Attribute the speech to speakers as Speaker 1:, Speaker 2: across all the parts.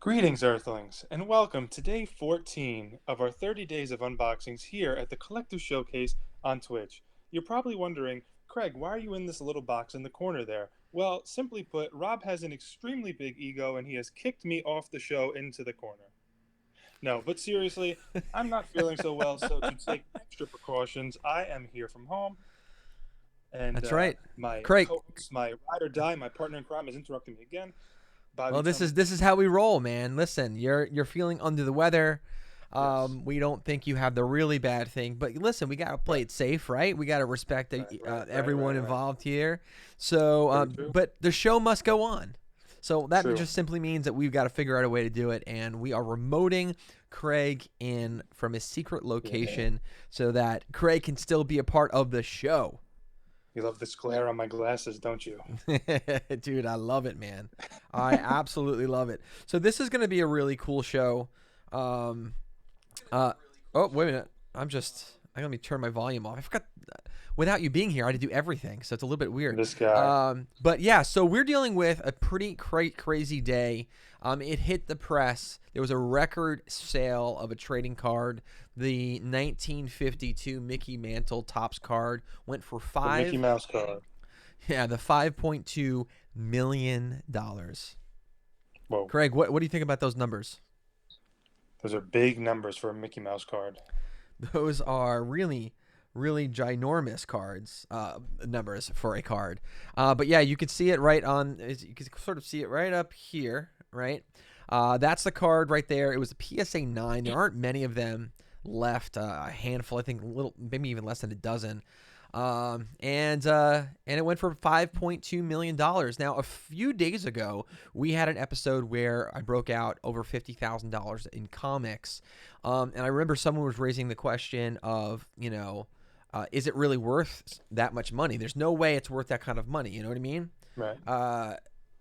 Speaker 1: Greetings, Earthlings, and welcome to day 14 of our 30 days of unboxings here at the Collective Showcase on Twitch. You're probably wondering, Craig, why are you in this little box in the corner there? Well, simply put, Rob has an extremely big ego and he has kicked me off the show into the corner. No, but seriously, I'm not feeling so well, so to take extra precautions, I am here from home, and
Speaker 2: That's right.
Speaker 1: my
Speaker 2: Craig.
Speaker 1: co-host, my ride or die, my partner in crime is interrupting me again. Bobby,
Speaker 2: Well,
Speaker 1: tell
Speaker 2: this
Speaker 1: me.
Speaker 2: is this is how we roll, man. Listen, you're feeling under the weather.
Speaker 1: Yes.
Speaker 2: We don't think you have the really bad thing, but listen, we gotta play
Speaker 1: Right,
Speaker 2: it safe, right? We gotta respect everyone
Speaker 1: right.
Speaker 2: involved here. So,
Speaker 1: Very true.
Speaker 2: but the show must go on. So that
Speaker 1: True.
Speaker 2: just simply means that we've got to figure out a way to do it, and we are remoting Craig in from his secret
Speaker 1: Yeah.
Speaker 2: location so that Craig can still be a part of the show.
Speaker 1: You love this glare on my glasses, don't you?
Speaker 2: Dude, I love it, man. I absolutely love it. So this is going to be a really cool show. Um, oh, wait a minute. Let me turn my volume off. I forgot. Without you being here, I had to do everything, so it's a little bit weird.
Speaker 1: This guy.
Speaker 2: But yeah, so we're dealing with a pretty crazy day. It hit the press. There was a record sale of a trading card. The 1952 Mickey Mantle Topps card went for
Speaker 1: The Mickey
Speaker 2: five.
Speaker 1: Mouse card.
Speaker 2: Yeah, the $5.2 million.
Speaker 1: Whoa.
Speaker 2: Craig, what do you think about those numbers?
Speaker 1: Those are big numbers for a Mickey Mouse card.
Speaker 2: Those are really ginormous cards, numbers for a card. But yeah, you can see it right on. You can sort of see it right up here, right? That's the card right there. It was a PSA 9. There aren't many of them left. A handful, I think, maybe even less than a dozen. And it went for $5.2 million. Now, a few days ago, we had an episode where I broke out over $50,000 in comics, and I remember someone was raising the question of, is it really worth that much money? There's no way it's worth that kind of money. You know what I mean?
Speaker 1: Right.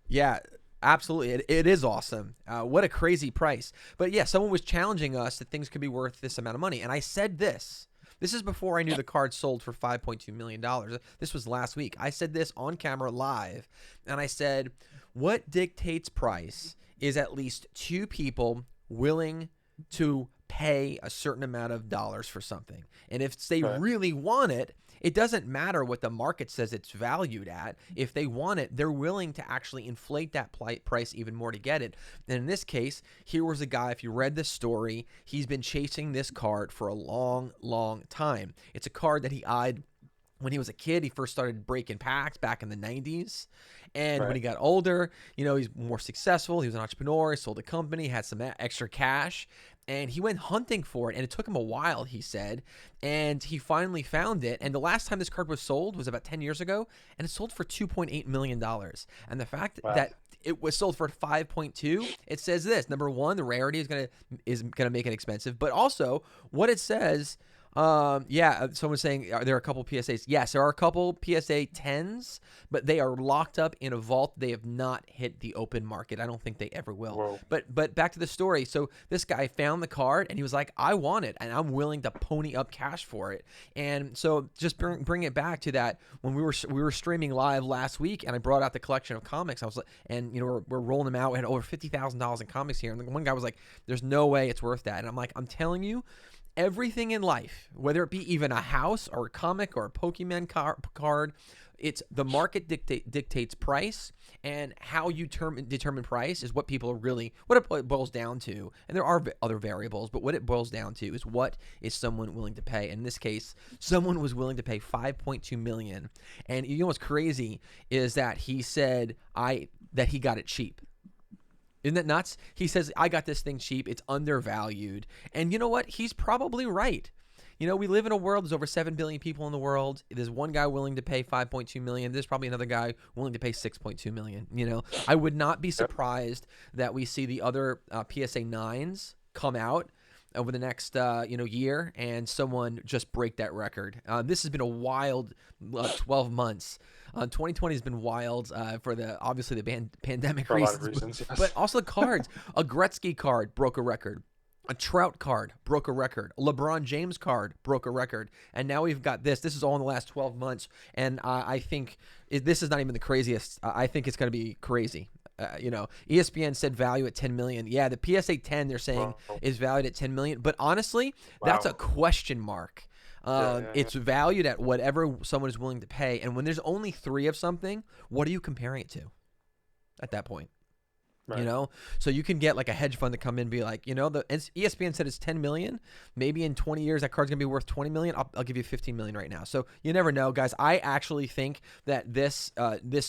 Speaker 2: Yeah. Absolutely, it is awesome. What a crazy price! But yeah, someone was challenging us that things could be worth this amount of money, and I said this. This is before I knew the card sold for $5.2 million. This was last week. I said this on camera live, and I said, what dictates price is at least two people willing to pay a certain amount of dollars for something. And if they
Speaker 1: Right.
Speaker 2: really want it, it doesn't matter what the market says it's valued at. If they want it, they're willing to actually inflate that price even more to get it. And in this case, here was a guy, if you read this story, he's been chasing this card for a long time. It's a card that he eyed when he was a kid. He first started breaking packs back in the 90s. And when
Speaker 1: Right.
Speaker 2: he got older, he's more successful. He was an entrepreneur. He sold a company, had some extra cash, and he went hunting for it. And it took him a while, he said, and he finally found it. And the last time this card was sold was about 10 years ago, and it sold for $2.8 million. And the fact
Speaker 1: Wow.
Speaker 2: that it was sold for 5.2, it says this: number one, the rarity is gonna make it expensive, but also what it says. Someone's saying, are there a couple PSAs? Yes, there are a couple PSA 10s, but they are locked up in a vault. They have not hit the open market. I don't think they ever will.
Speaker 1: Whoa.
Speaker 2: But back to the story. So this guy found the card and he was like, I want it, and I'm willing to pony up cash for it. And so just bring it back to that when we were streaming live last week, and I brought out the collection of comics. I was like, and we're rolling them out. We had over $50,000 in comics here, and one guy was like, "There's no way it's worth that." And I'm like, I'm telling you. Everything in life, whether it be even a house or a comic or a Pokemon card, it's the market dictates price, and how you determine price is what it boils down to. And there are other variables, but what it boils down to is what is someone willing to pay. In this case, someone was willing to pay $5.2 million, and what's crazy is that he said that he got it cheap. Isn't that nuts? He says, I got this thing cheap. It's undervalued. And you know what? He's probably right. We live in a world, there's over 7 billion people in the world. There's one guy willing to pay $5.2 million. There's probably another guy willing to pay $6.2 million. I would not be
Speaker 1: Yep.
Speaker 2: surprised that we see the other PSA 9s come out over the next year, and someone just break that record. This has been a wild 12 months. 2020 has been wild for obviously the pandemic
Speaker 1: For a lot of
Speaker 2: reasons,
Speaker 1: reasons.
Speaker 2: but also the cards. A Gretzky card broke a record. A Trout card broke a record. A LeBron James card broke a record. And now we've got this. This is all in the last 12 months. And I think this is not even the craziest. I think it's going to be crazy. ESPN said value at 10 million. Yeah, the PSA 10 they're saying
Speaker 1: Wow.
Speaker 2: is valued at 10 million, but honestly, that's a
Speaker 1: Wow.
Speaker 2: question mark.
Speaker 1: Yeah, yeah, yeah.
Speaker 2: It's valued at whatever someone is willing to pay, and when there's only 3 of something, what are you comparing it to at that point?
Speaker 1: Right.
Speaker 2: So you can get like a hedge fund to come in and be like, the ESPN said it's 10 million. Maybe in 20 years that card's gonna be worth 20 million. I'll give you 15 million right now. So you never know, guys. I actually think that this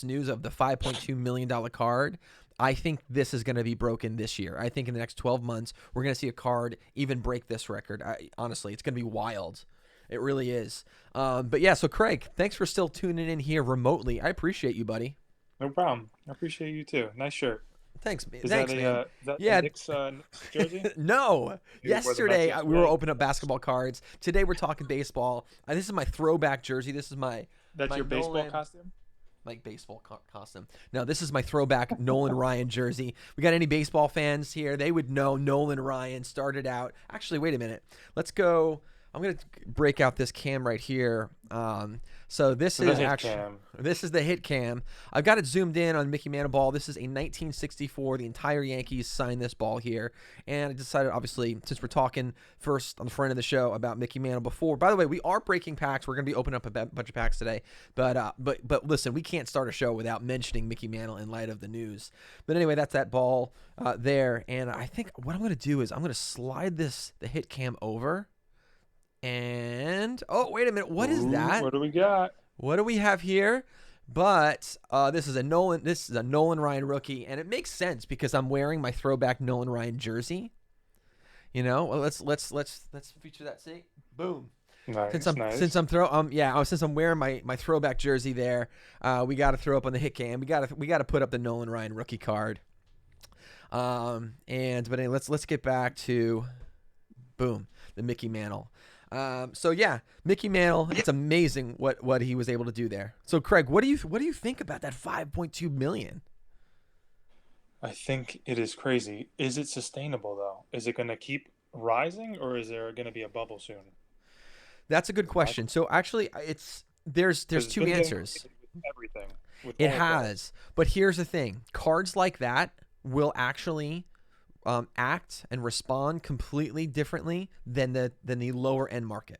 Speaker 2: news of the $5.2 million card, I think this is going to be broken this year. I think in the next 12 months we're going to see a card even break this record. Honestly, it's going to be wild. It really is. But yeah, so Craig, thanks for still tuning in here remotely. I appreciate you, buddy.
Speaker 1: No problem. I appreciate you too. Nice shirt.
Speaker 2: Thanks,
Speaker 1: Is
Speaker 2: thanks, man.
Speaker 1: is that a
Speaker 2: Yeah.
Speaker 1: Knicks jersey?
Speaker 2: No.
Speaker 1: You wore the Mets
Speaker 2: Yesterday we were
Speaker 1: yesterday.
Speaker 2: opening up basketball cards. Today we're talking baseball. This is my throwback jersey. This is
Speaker 1: That's
Speaker 2: my
Speaker 1: your baseball
Speaker 2: Nolan
Speaker 1: costume?
Speaker 2: like baseball costume. No, this is my throwback Nolan Ryan jersey. We got any baseball fans here? They would know Nolan Ryan started out. Actually, wait a minute. Let's go. I'm gonna break out this cam right here. So this
Speaker 1: The
Speaker 2: is
Speaker 1: hit
Speaker 2: actually
Speaker 1: cam.
Speaker 2: this is the hit cam. I've got it zoomed in on Mickey Mantle ball. This is a 1964. The entire Yankees signed this ball here, and I decided, obviously, since we're talking first on the front of the show about Mickey Mantle before. By the way, we are breaking packs. We're gonna be opening up a bunch of packs today. But listen, we can't start a show without mentioning Mickey Mantle in light of the news. But anyway, that's that ball there, and I think what I'm gonna do is I'm gonna slide the hit cam over. And oh, wait a minute, what is
Speaker 1: Ooh,
Speaker 2: that?
Speaker 1: what do we got?
Speaker 2: What do we have here? But this is a Nolan Ryan rookie, and it makes sense because I'm wearing my throwback Nolan Ryan jersey. Well, let's feature that. See, boom.
Speaker 1: Nice, nice.
Speaker 2: Since I'm wearing my throwback jersey there, we got to throw up on the hit cam. We got to put up the Nolan Ryan rookie card. But anyway, let's get back to boom, the Mickey Mantle. So yeah, Mickey Mantle. It's amazing what he was able to do there. So Craig, what do you think about that 5.2 million?
Speaker 1: I think it is crazy. Is it sustainable though? Is it going to keep rising, or is there going to be a bubble soon?
Speaker 2: That's a good question. So actually, there's
Speaker 1: 'Cause it's
Speaker 2: two
Speaker 1: been getting
Speaker 2: answers.
Speaker 1: crazy with everything. With
Speaker 2: It
Speaker 1: all of that.
Speaker 2: has, but here's the thing: cards like that will actually act and respond completely differently than the lower end market.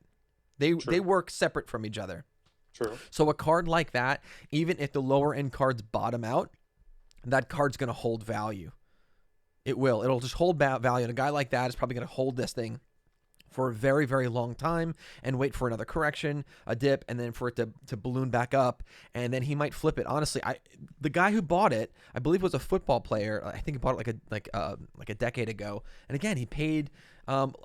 Speaker 2: They
Speaker 1: True.
Speaker 2: work separate from each other.
Speaker 1: True.
Speaker 2: So a card like that, even if the lower end cards bottom out, that card's going to hold value. It will. It'll just hold value. And a guy like that is probably going to hold this thing for a very, very long time and wait for another correction, a dip, and then for it to balloon back up, and then he might flip it. Honestly, the guy who bought it, I believe, was a football player. I think he bought it like a decade ago, and again, he paid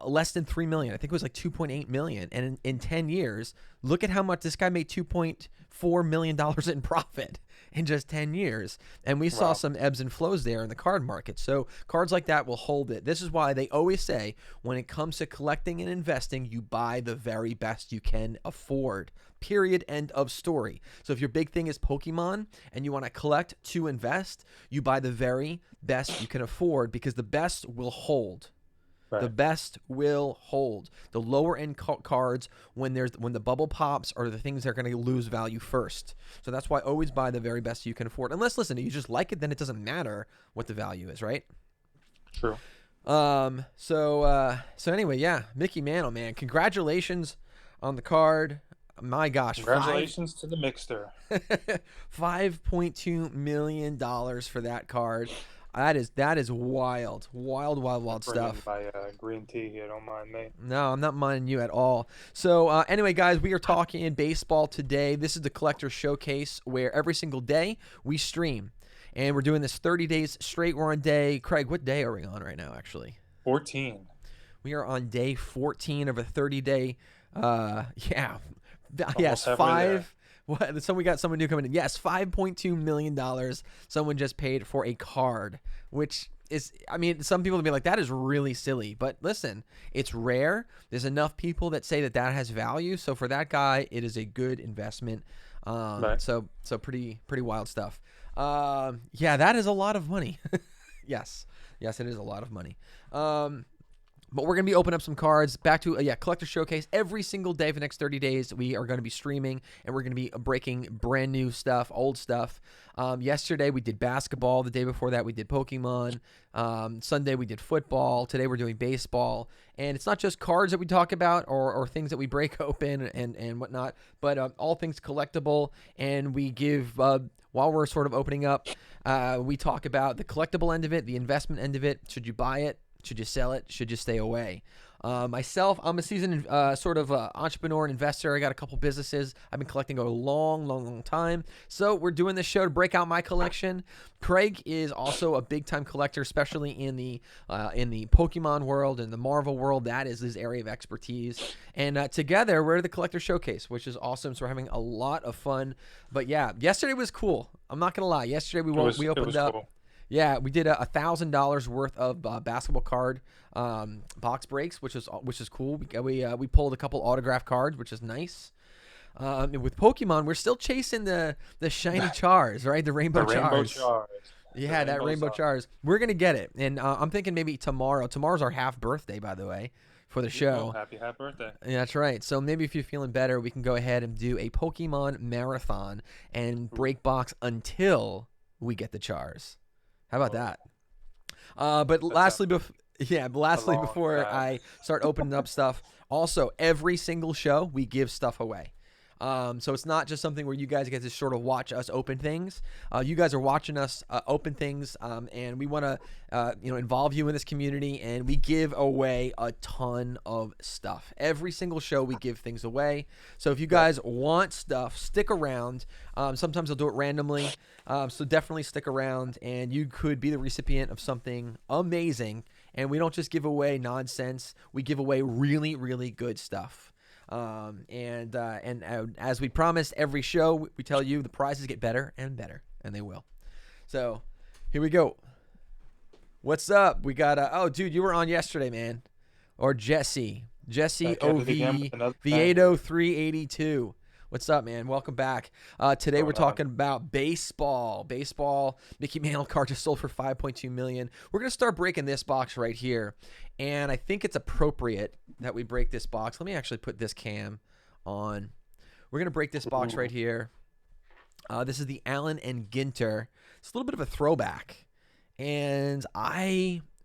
Speaker 2: less than $3 million. I think it was like $2.8 million, and in 10 years, look at how much this guy made: $2.4 million in profit in just 10 years. And we saw
Speaker 1: Wow.
Speaker 2: some ebbs and flows there in the card market. So cards like that will hold it. This is why they always say when it comes to collecting and investing, you buy the very best you can afford. Period. End of story. So if your big thing is Pokemon and you want to collect to invest, you buy the very best you can afford because the best will hold.
Speaker 1: Right.
Speaker 2: The best will hold. The lower end cards, when the bubble pops, are the things that are going to lose value first. So that's why always buy the very best you can afford. Unless, listen, you just like it, then it doesn't matter what the value is, right?
Speaker 1: True.
Speaker 2: So anyway, yeah, Mickey Mantle, man, congratulations on the card. My gosh,
Speaker 1: Congratulations to the Mixter.
Speaker 2: $5.2 million for that card. That is wild
Speaker 1: Bring
Speaker 2: stuff.
Speaker 1: in by green tea here. Don't mind me.
Speaker 2: No, I'm not minding you at all. So anyway, guys, we are talking baseball today. This is the Collector Showcase where every single day we stream. And we're doing this 30 days straight. We're on day, Craig, what day are we on right now, actually?
Speaker 1: 14.
Speaker 2: We are on day 14 of a 30-day, yes,
Speaker 1: Almost halfway
Speaker 2: five. What? So we got someone new coming in. Yes, $5.2 million. Someone just paid for a card, which is, I mean, some people will be like, that is really silly. But listen, it's rare. There's enough people that say that has value. So for that guy, it is a good investment.
Speaker 1: Right.
Speaker 2: So pretty wild stuff. Yeah, that is a lot of money. Yes, it is a lot of money. But we're going to be opening up some cards. Back to, Collector Showcase. Every single day for the next 30 days, we are going to be streaming, and we're going to be breaking brand new stuff, old stuff. Yesterday, we did basketball. The day before that, we did Pokemon. Sunday, we did football. Today, we're doing baseball. And it's not just cards that we talk about or things that we break open and whatnot, but all things collectible. And we give, while we're sort of opening up, we talk about the collectible end of it, the investment end of it. Should you buy it? Should you sell it? Should you stay away? Myself, I'm a seasoned entrepreneur and investor. I got a couple businesses. I've been collecting a long time. So we're doing this show to break out my collection. Craig is also a big-time collector, especially in the Pokemon world and the Marvel world. That is his area of expertise. And together, we're the Collector Showcase, which is awesome. So we're having a lot of fun. But yeah, yesterday was cool. I'm not going to lie. Yesterday, we opened up. Cool. Yeah, we did $1,000 worth of basketball card box breaks, which is cool. We pulled a couple autograph cards, which is nice. And with Pokemon, we're still chasing the shiny Chars, right? The rainbow Chars. Yeah, that rainbow Chars. We're gonna get it, and I'm thinking maybe tomorrow. Tomorrow's our half birthday, by the way, for the show.
Speaker 1: Oh, happy half birthday!
Speaker 2: Yeah, that's right. So maybe if you're feeling better, we can go ahead and do a Pokemon marathon and break box until we get the Chars. How about that? But lastly, before I start opening up stuff, also every single show we give stuff away. So it's not just something where you guys get to sort of watch us open things. You guys are watching us open things, and we want to involve you in this community, and we give away a ton of stuff. Every single show we give things away. So if you guys want stuff, stick around. Sometimes I'll do it randomly, so definitely stick around, and you could be the recipient of something amazing. And we don't just give away nonsense. We give away really, really good stuff. And as we promised, every show we tell you the prizes get better and better, and they will. So here we go. What's up? We got oh, dude, you were on yesterday, man. Or Jesse OV Viedo 382. What's up, man? Welcome back. Today we're talking about baseball. Mickey Mantle Card just sold for $5.2 million. We're gonna start breaking this box right here, and I think it's appropriate that we break this box. Let me actually put this cam on. We're gonna break this box right here. This is the Allen and Ginter. It's a little bit of a throwback, and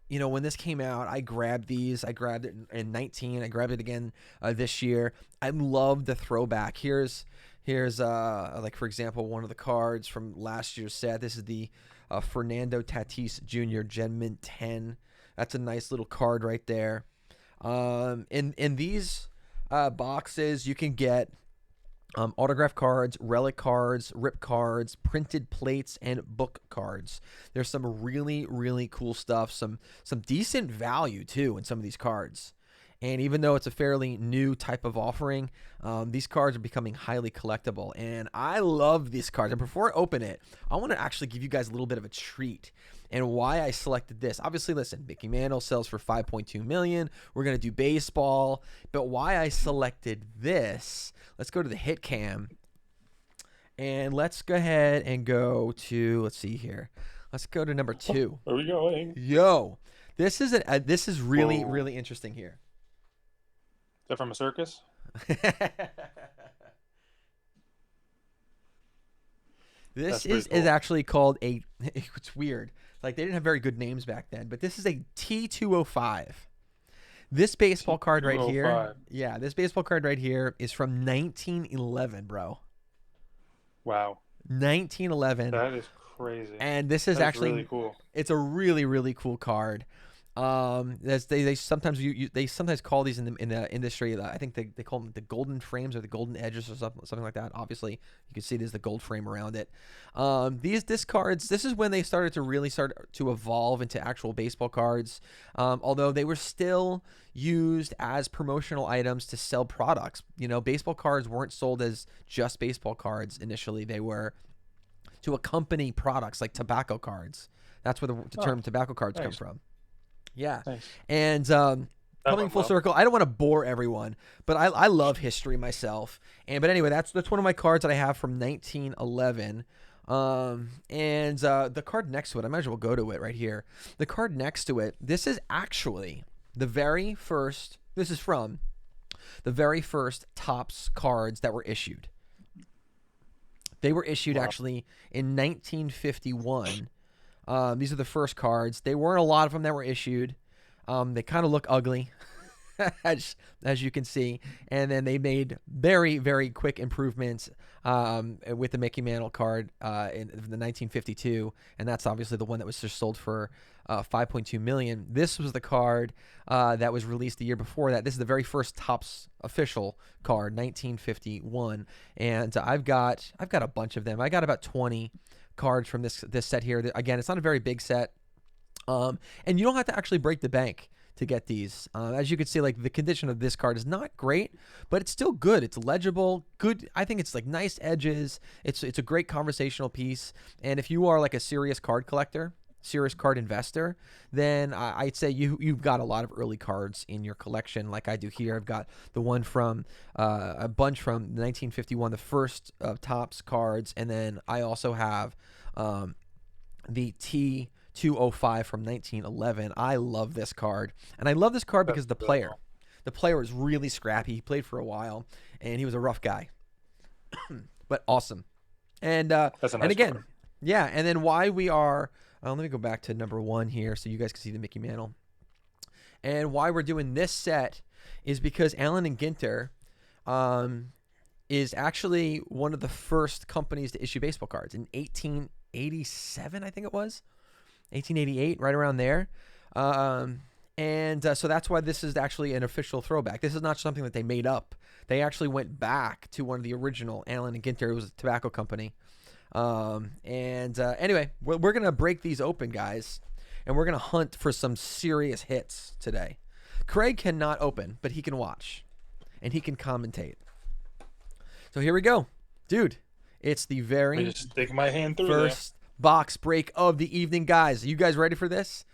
Speaker 2: when this came out, I grabbed these. I grabbed it in 19. I grabbed it again this year. I love the throwback. Here's like, for example, one of the cards from last year's set. This is the Fernando Tatis Jr. Gen Mint 10. That's a nice little card right there. In these boxes, you can get autograph cards, relic cards, rip cards, printed plates, and book cards. There's some really, really cool stuff, some decent value too in some of these cards. And even though it's a fairly new type of offering, these cards are becoming highly collectible. And I love these cards. And before I open it, I want to actually give you guys a little bit of a treat and why I selected this. Obviously, listen, Mickey Mantle sells for $5.2 million. We're going to do baseball. But why I selected this, let's go to the hit cam. And let's go ahead and go to, let's see here. Let's go to number 2.
Speaker 1: Where are we going?
Speaker 2: Yo, this is really, really interesting here.
Speaker 1: Is that from a circus?
Speaker 2: This is actually called a, it's weird. Like, they didn't have very good names back then, but this is a T205. This baseball card right here. Yeah, this baseball card right here is from 1911, bro.
Speaker 1: Wow.
Speaker 2: 1911.
Speaker 1: That is crazy.
Speaker 2: And this is actually
Speaker 1: really cool.
Speaker 2: It's a really, really cool card. They sometimes call these in the industry. I think they call them the golden frames or the golden edges or something like that. Obviously, you can see there's the gold frame around it. These cards. This is when they started to evolve into actual baseball cards. Although they were still used as promotional items to sell products. Baseball cards weren't sold as just baseball cards initially. They were to accompany products like tobacco cards. That's where the term tobacco cards come from. Yeah. Nice. And coming full circle, I don't want to bore everyone, but I love history myself. But anyway, that's one of my cards that I have from 1911. The card next to it, I might as well go to it right here. The card next to it, this is actually the very first. This is from the very first Topps cards that were issued. They were issued
Speaker 1: Wow.
Speaker 2: actually in 1951. These are the first cards. There weren't a lot of them that were issued. They kind of look ugly, as you can see. And then they made very, very quick improvements with the Mickey Mantle card in the 1952. And that's obviously the one that was just sold for $5.2 million. This was the card that was released the year before that. This is the very first Topps official card, 1951. And I've got a bunch of them. I got about 20 cards from this set here. Again, it's not a very big set. And you don't have to actually break the bank to get these. As you can see, like, the condition of this card is not great, but it's still good. It's legible, good. I think it's like nice edges. It's a great conversational piece. And if you are like a serious card collector, serious card investor, then I'd say you've got a lot of early cards in your collection, like I do here. I've got the one from a bunch from 1951, the first of Topps cards, and then I also have the T205 from 1911. I love this card, and I love this card because
Speaker 1: That's really cool.
Speaker 2: the player is really scrappy. He played for a while, and he was a rough guy, but awesome. And
Speaker 1: That's a
Speaker 2: and
Speaker 1: nice
Speaker 2: again,
Speaker 1: card.
Speaker 2: yeah, and then why we are. Let me go back to number 1 here so you guys can see the Mickey Mantle. And why we're doing this set is because Allen and Ginter is actually one of the first companies to issue baseball cards in 1887, I think it was. 1888, right around there. So that's why this is actually an official throwback. This is not something that they made up. They actually went back to one of the original Allen and Ginter. It was a tobacco company. Anyway, we're going to break these open, guys, and we're going to hunt for some serious hits today. Craig cannot open, but he can watch, and he can commentate. So here we go. Dude, it's the
Speaker 1: Let me
Speaker 2: very
Speaker 1: just stick my hand through
Speaker 2: first box break of the evening, guys. Are you guys ready for this?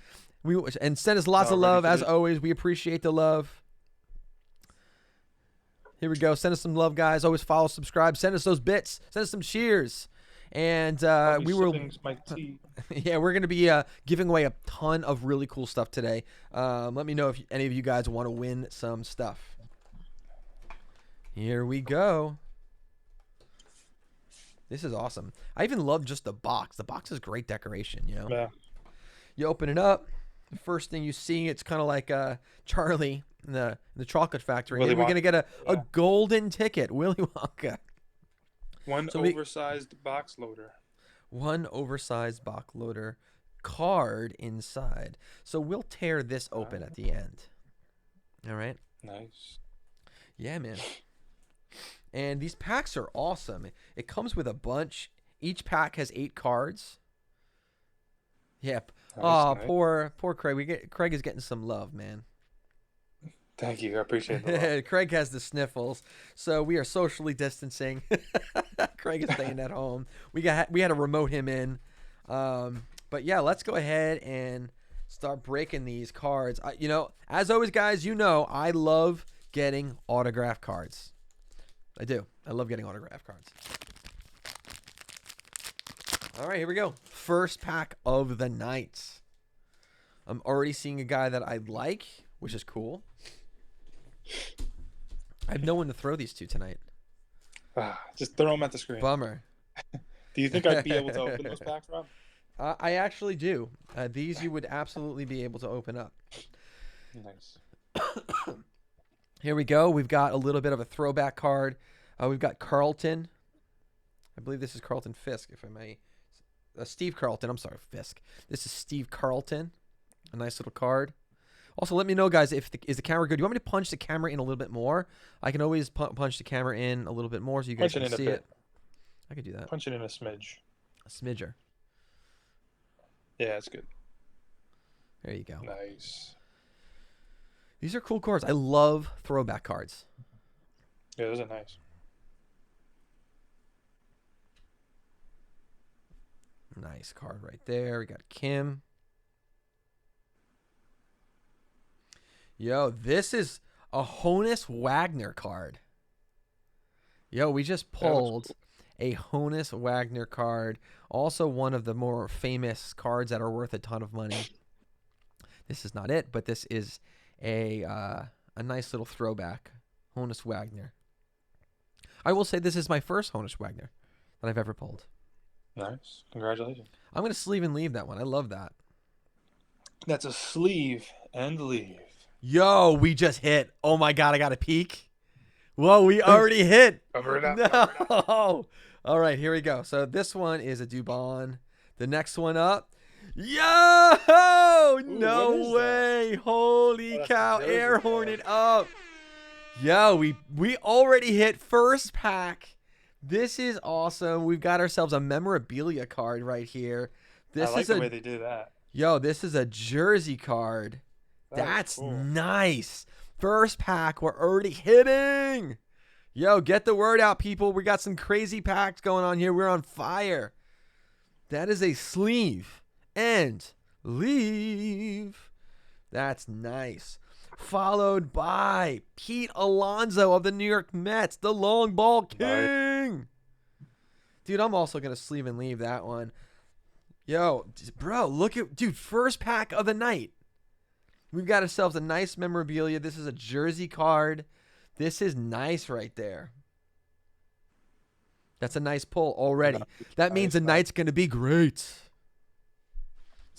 Speaker 2: And send us lots of
Speaker 1: Ready
Speaker 2: love,
Speaker 1: for
Speaker 2: as
Speaker 1: this.
Speaker 2: always. We appreciate the love. Here we go. Send us some love, guys. Always follow, subscribe. Send us those bits. Send us some cheers. And we will.
Speaker 1: My tea.
Speaker 2: Yeah, we're going to be giving away a ton of really cool stuff today. Let me know if any of you guys want to win some stuff. Here we go. This is awesome. I even love just the box. The box is great decoration, you know?
Speaker 1: Yeah.
Speaker 2: You open it up. The first thing you see, it's kind of like Charlie in the chocolate factory.
Speaker 1: Willy
Speaker 2: Maybe we're going to get a
Speaker 1: Yeah.
Speaker 2: golden ticket. Willy Wonka.
Speaker 1: One
Speaker 2: So
Speaker 1: oversized box loader.
Speaker 2: One oversized box loader card inside. So we'll tear this open at the end. All right?
Speaker 1: Nice.
Speaker 2: Yeah, man. And these packs are awesome. It comes with a bunch. Each pack has 8 cards. Yep.
Speaker 1: Nice, nice.
Speaker 2: Poor Craig. Craig is getting some love, man.
Speaker 1: Thank you. I appreciate it.
Speaker 2: Craig has the sniffles, so we are socially distancing. Craig is staying at home. We had to remote him in. But yeah, let's go ahead and start breaking these cards. As always, guys, I love getting autograph cards. I do. I love getting autograph cards. All right, here we go. First pack of the night. I'm already seeing a guy that I like, which is cool. I have no one to throw these to tonight.
Speaker 1: Just throw them at the screen.
Speaker 2: Bummer.
Speaker 1: Do you think I'd be able to open those packs, Rob?
Speaker 2: I actually do. These you would absolutely be able to open up.
Speaker 1: Nice.
Speaker 2: Here we go. We've got a little bit of a throwback card. We've got Carlton. I believe this is Carlton Fisk, if I may. Steve Carlton. I'm sorry, Fisk. This is Steve Carlton. A nice little card. Also, let me know, guys, is the camera good? Do you want me to punch the camera in a little bit more? I can always punch the camera in a little bit more so you guys
Speaker 1: Punch it
Speaker 2: can
Speaker 1: in a
Speaker 2: see
Speaker 1: bit.
Speaker 2: it. I could do that.
Speaker 1: Punch it in a smidge.
Speaker 2: A smidger.
Speaker 1: Yeah, it's good.
Speaker 2: There you go.
Speaker 1: Nice.
Speaker 2: These are cool cards. I love throwback cards.
Speaker 1: Yeah, those are nice.
Speaker 2: Nice card right there. We got Kim. Yo, this is a Honus Wagner card. Yo, we just pulled a Honus Wagner card. Also one of the more famous cards that are worth a ton of money. This is not it, but this is a nice little throwback Honus Wagner. I will say this is my first Honus Wagner that I've ever pulled.
Speaker 1: Nice. Congratulations.
Speaker 2: I'm gonna sleeve and leave that one. I love that.
Speaker 1: That's a sleeve and leave.
Speaker 2: Yo, we just hit. Oh my god, I got a peek. Whoa, we already hit.
Speaker 1: Cover it up.
Speaker 2: No.
Speaker 1: Cover it up.
Speaker 2: All right, here we go. So this one is a Dubon. The next one up. Yo! No way. Holy cow. Air Hornet up. Yo, we already hit first pack. This is awesome. We've got ourselves a memorabilia card right here. This
Speaker 1: I like
Speaker 2: is
Speaker 1: the way they do that.
Speaker 2: Yo, this is a jersey card. That's
Speaker 1: cool.
Speaker 2: nice. First pack, we're already hitting. Yo, get the word out, people. We got some crazy packs going on here. We're on fire. That is a sleeve and leave. That's nice. Followed by Pete Alonso of the New York Mets, the long ball king. Dude, I'm also going to sleeve and leave that one. Yo, bro, look at, dude, first pack of the night. We've got ourselves a nice memorabilia. This is a jersey card. This is nice right there. That's a nice pull already. That means the night's going to be great. It's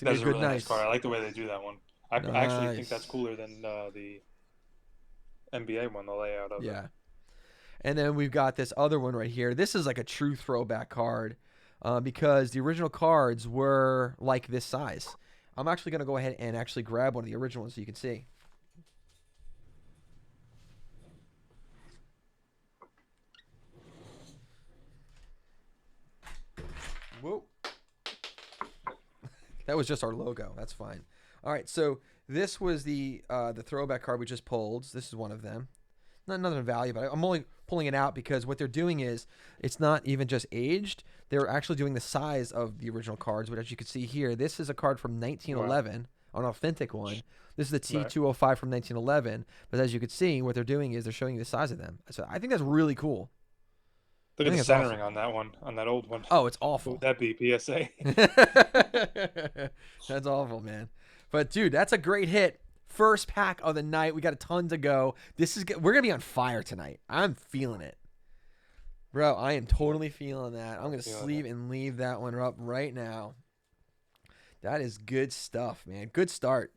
Speaker 1: That's
Speaker 2: a
Speaker 1: a
Speaker 2: good
Speaker 1: really nice card. I like the way they do that one. I actually think that's cooler than the NBA one, the layout of it.
Speaker 2: Yeah. And then we've got this other one right here. This is like a true throwback card because the original cards were like this size. I'm actually going to go ahead and actually grab one of the original ones so you can see. Whoa. That was just our logo. That's fine. All right, so this was the throwback card we just pulled. This is one of them. Not nothing of value, but I'm only pulling it out because what they're doing is it's not even just aged. They're actually doing the size of the original cards, but as you can see here, this is a card from 1911, an authentic one. This is the T205 from 1911, but as you can see, what they're doing is they're showing you the size of them. So I think that's really cool.
Speaker 1: Look at the centering on that one, on that old one.
Speaker 2: Oh, it's awful.
Speaker 1: Would that be PSA?
Speaker 2: That's awful, man. But dude, that's a great hit. First pack of the night. We got a ton to go. We're gonna be on fire tonight. I'm feeling it, bro. I am totally feeling that. I'm gonna sleeve and leave that one up right now. That is good stuff, man. Good start.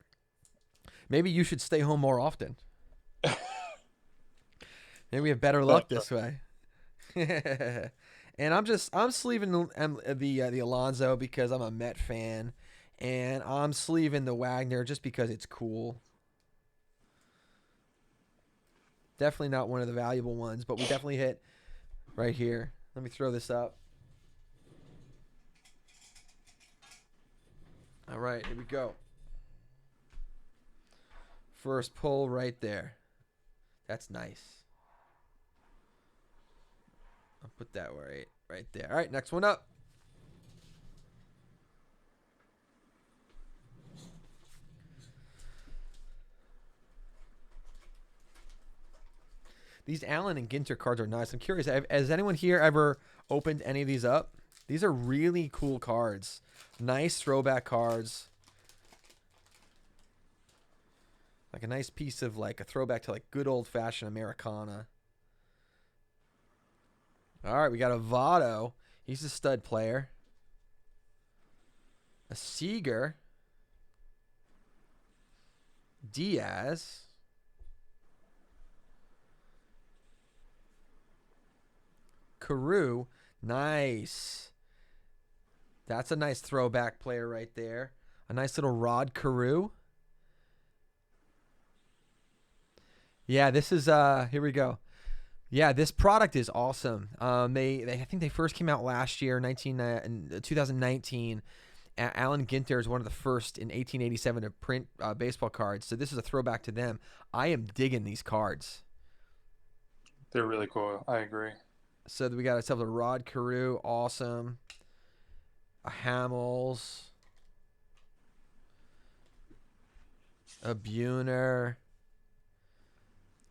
Speaker 2: Maybe you should stay home more often. Maybe we have better luck this way. And I'm sleeving the Alonso because I'm a Met fan, and I'm sleeving the Wagner just because it's cool. Definitely not one of the valuable ones, but we definitely hit right here. Let me throw this up. All right, here we go. First pull right there. That's nice. I'll put that right there. All right, next one up. These Allen and Ginter cards are nice. I'm curious, has anyone here ever opened any of these up? These are really cool cards. Nice throwback cards. Like a nice piece of like a throwback to like good old-fashioned Americana. All right, we got a Votto. He's a stud player. A Seager. Diaz. Carew. Nice. That's a nice throwback player right there. A nice little Rod Carew. Yeah, this is here we go. Yeah, this product is awesome. I think they first came out last year, 2019. Alan Ginter is one of the first in 1887 to print baseball cards. So this is a throwback to them. I am digging these cards.
Speaker 1: They're really cool. I agree.
Speaker 2: So we got ourselves a Rod Carew, awesome. A Hamels. A Buhner.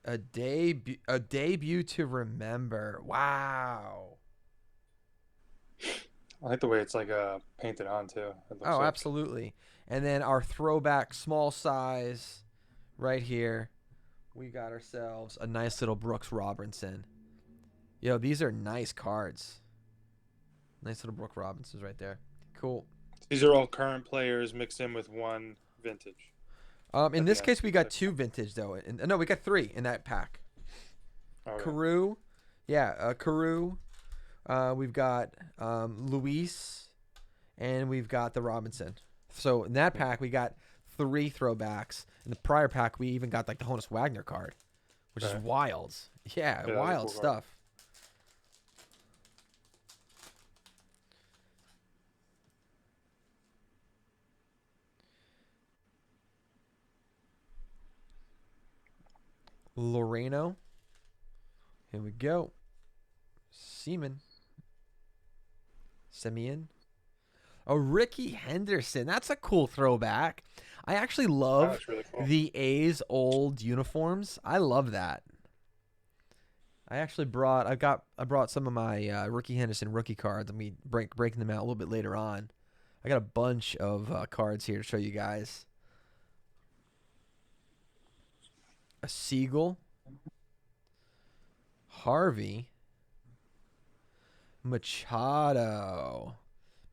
Speaker 2: A debut to remember. Wow.
Speaker 1: I like the way it's like painted on too.
Speaker 2: Oh, absolutely. And then our throwback small size right here, we got ourselves a nice little Brooks Robinson. Yo, these are nice cards. Nice little Brooks Robinsons right there. Cool.
Speaker 1: These are all current players mixed in with one vintage
Speaker 2: In
Speaker 1: at the
Speaker 2: this
Speaker 1: end.
Speaker 2: case, we got two vintage though. No, we got three in that pack.
Speaker 1: Okay.
Speaker 2: Carew, yeah, Carew. We've got Luis, and we've got the Robinson. So in that pack, we got three throwbacks. In the prior pack, we even got like the Honus Wagner card, which is
Speaker 1: Okay.
Speaker 2: wild. Yeah,
Speaker 1: Yeah, that's a
Speaker 2: wild
Speaker 1: cool card.
Speaker 2: stuff. Loreno. Here we go. Seaman. Simeon. Oh, Ricky Henderson. That's a cool throwback. I actually love
Speaker 1: That's really cool.
Speaker 2: the A's old uniforms. I love that. I actually brought some of my Ricky Henderson rookie cards, and we breaking them out a little bit later on. I got a bunch of cards here to show you guys. A Siegel, Harvey, Machado.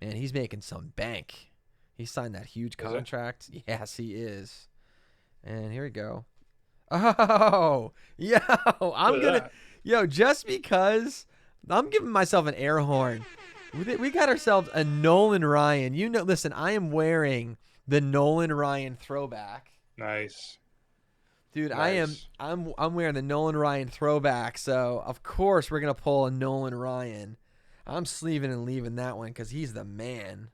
Speaker 2: Man, he's making some bank. He signed that huge
Speaker 1: Is it?
Speaker 2: contract. Yes, he is. And here we go. Oh, yo, I'm
Speaker 1: Look at
Speaker 2: gonna,
Speaker 1: that.
Speaker 2: yo, just because I'm giving myself an air horn. We got ourselves a Nolan Ryan. You know, listen, I am wearing the Nolan Ryan throwback.
Speaker 1: Nice.
Speaker 2: Dude,
Speaker 1: Nice.
Speaker 2: I'm wearing the Nolan Ryan throwback, so of course we're gonna pull a Nolan Ryan. I'm sleeving and leaving that one because he's the man.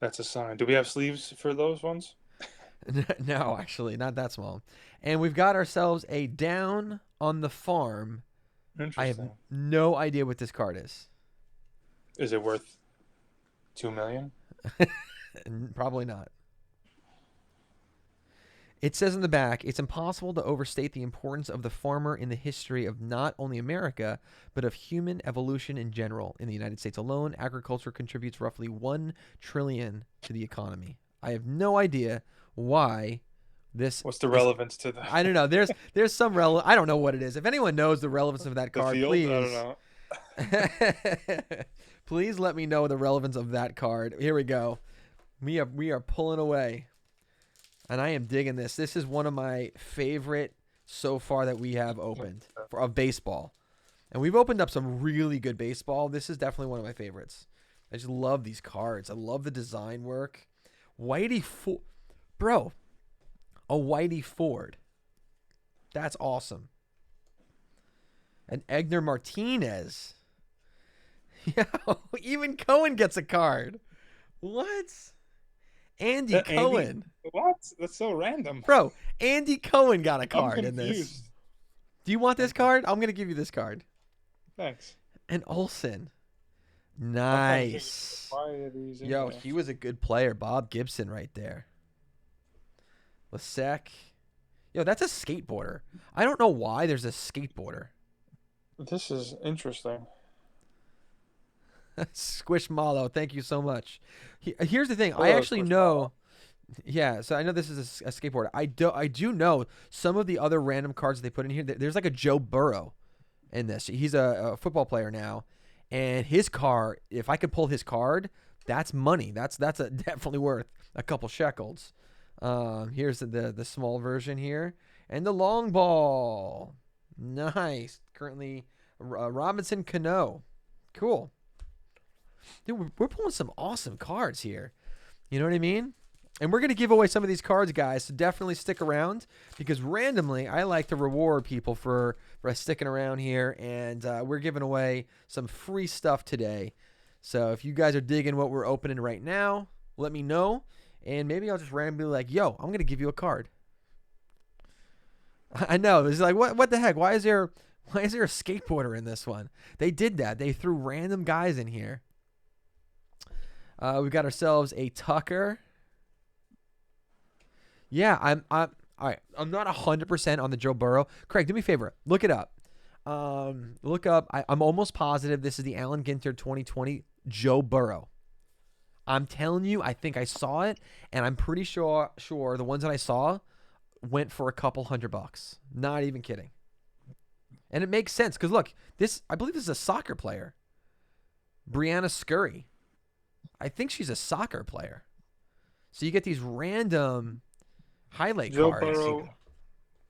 Speaker 1: That's a sign. Do we have sleeves for those ones?
Speaker 2: No, actually, not that small. And we've got ourselves a Down on the Farm. I have
Speaker 1: Interesting.
Speaker 2: no idea what this card is.
Speaker 1: Is it worth 2 million?
Speaker 2: Probably not. It says in the back, it's impossible to overstate the importance of the farmer in the history of not only America, but of human evolution in general. In the United States alone, agriculture contributes roughly $1 trillion to the economy. I have no idea why this
Speaker 1: What's the
Speaker 2: is.
Speaker 1: relevance to the
Speaker 2: I don't know. There's some I don't know what it is. If anyone knows the relevance of that
Speaker 1: the
Speaker 2: card,
Speaker 1: field? I don't
Speaker 2: please.
Speaker 1: know.
Speaker 2: Please let me know the relevance of that card. Here we go. We are pulling away. And I am digging this. This is one of my favorite so far that we have opened of baseball. And we've opened up some really good baseball. This is definitely one of my favorites. I just love these cards. I love the design work. Bro, a Whitey Ford. That's awesome. And Egner Martinez. Yeah, even Cohen gets a card. What? Andy Cohen.
Speaker 1: What? That's so random.
Speaker 2: Bro, Andy Cohen got a
Speaker 1: I'm
Speaker 2: card in
Speaker 1: confused.
Speaker 2: this. Do you want this card? I'm going to give you this card.
Speaker 1: Thanks.
Speaker 2: And Olsen.
Speaker 1: I'm trying to
Speaker 2: Nice.
Speaker 1: think, why are these in
Speaker 2: Yo,
Speaker 1: here?
Speaker 2: he was a good player. Bob Gibson right there. Lasek. Yo, that's a skateboarder. I don't know why there's a skateboarder.
Speaker 1: This is interesting.
Speaker 2: Squishmallow, thank you so much. Here's the thing. I
Speaker 1: Hello,
Speaker 2: actually know. Yeah, so I know this is a skateboarder. I do know some of the other random cards they put in here. There's like a Joe Burrow in this. He's a football player now, and his car. If I could pull his card, that's money. That's definitely worth a couple shekels. Here's the small version here, and the long ball. Nice. Currently, Robinson Cano. Cool. Dude, we're pulling some awesome cards here. You know what I mean? And we're going to give away some of these cards, guys, so definitely stick around because randomly I like to reward people for sticking around here, and we're giving away some free stuff today. So if you guys are digging what we're opening right now, let me know, and maybe I'll just randomly be like, yo, I'm going to give you a card. I know. It's like, what the heck? Why is there a skateboarder in this one? They did that. They threw random guys in here. We've got ourselves a Tucker. Yeah, I'm all right. I'm not 100% on the Joe Burrow. Craig, do me a favor. Look it up. Look up. I'm almost positive this is the Allen Ginter 2020 Joe Burrow. I'm telling you, I think I saw it, and I'm pretty sure the ones that I saw went for a couple $100. Not even kidding. And it makes sense because look, I believe this is a soccer player. Brianna Scurry. I think she's a soccer player. So you get these random highlight
Speaker 1: Joe
Speaker 2: cards.
Speaker 1: Burrow,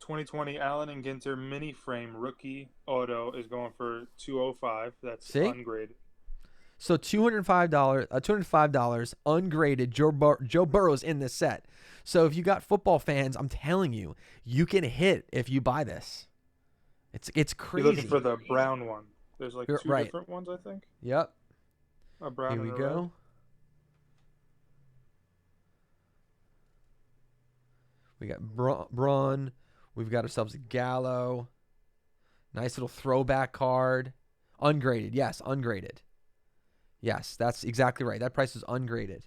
Speaker 1: 2020 Allen and Ginter mini frame rookie auto is going for $205. That's
Speaker 2: See?
Speaker 1: ungraded.
Speaker 2: So $205 ungraded Joe Burrow's in this set. So if you got football fans, I'm telling you, you can hit if you buy this. It's crazy.
Speaker 1: You're looking for the brown one. There's like two different ones, I think.
Speaker 2: Yep.
Speaker 1: A brown
Speaker 2: Here
Speaker 1: and
Speaker 2: we
Speaker 1: a
Speaker 2: go.
Speaker 1: red.
Speaker 2: We got Braun. We've got ourselves a Gallo. Nice little throwback card. Ungraded. Yes, ungraded. Yes, that's exactly right. That price is ungraded.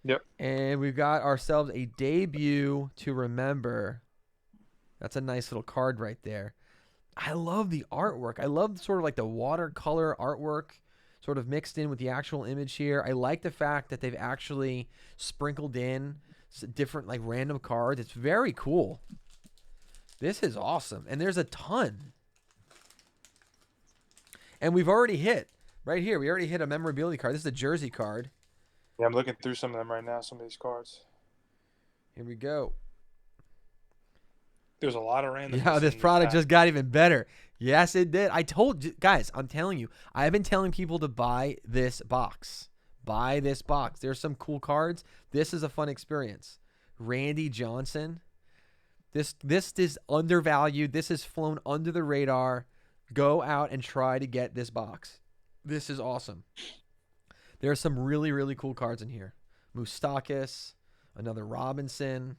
Speaker 1: Yep.
Speaker 2: And we've got ourselves a debut to remember. That's a nice little card right there. I love the artwork. I love sort of like the watercolor artwork sort of mixed in with the actual image here. I like the fact that they've actually sprinkled in different like random cards. It's very cool. This is awesome. And there's a ton. And we've already hit right here. We already hit a memorabilia card. This is a jersey card.
Speaker 1: Yeah, I'm looking through some of them right now, some of these cards.
Speaker 2: Here we go.
Speaker 1: There's a lot of random.
Speaker 2: Yeah, this product just got even better. Yes, it did. I told you guys, I'm telling you, I've been telling people to buy this box. Buy this box. There's some cool cards. This is a fun experience. Randy Johnson. This is undervalued. This has flown under the radar. Go out and try to get this box. This is awesome. There are some really, really cool cards in here. Moustakis, another Robinson,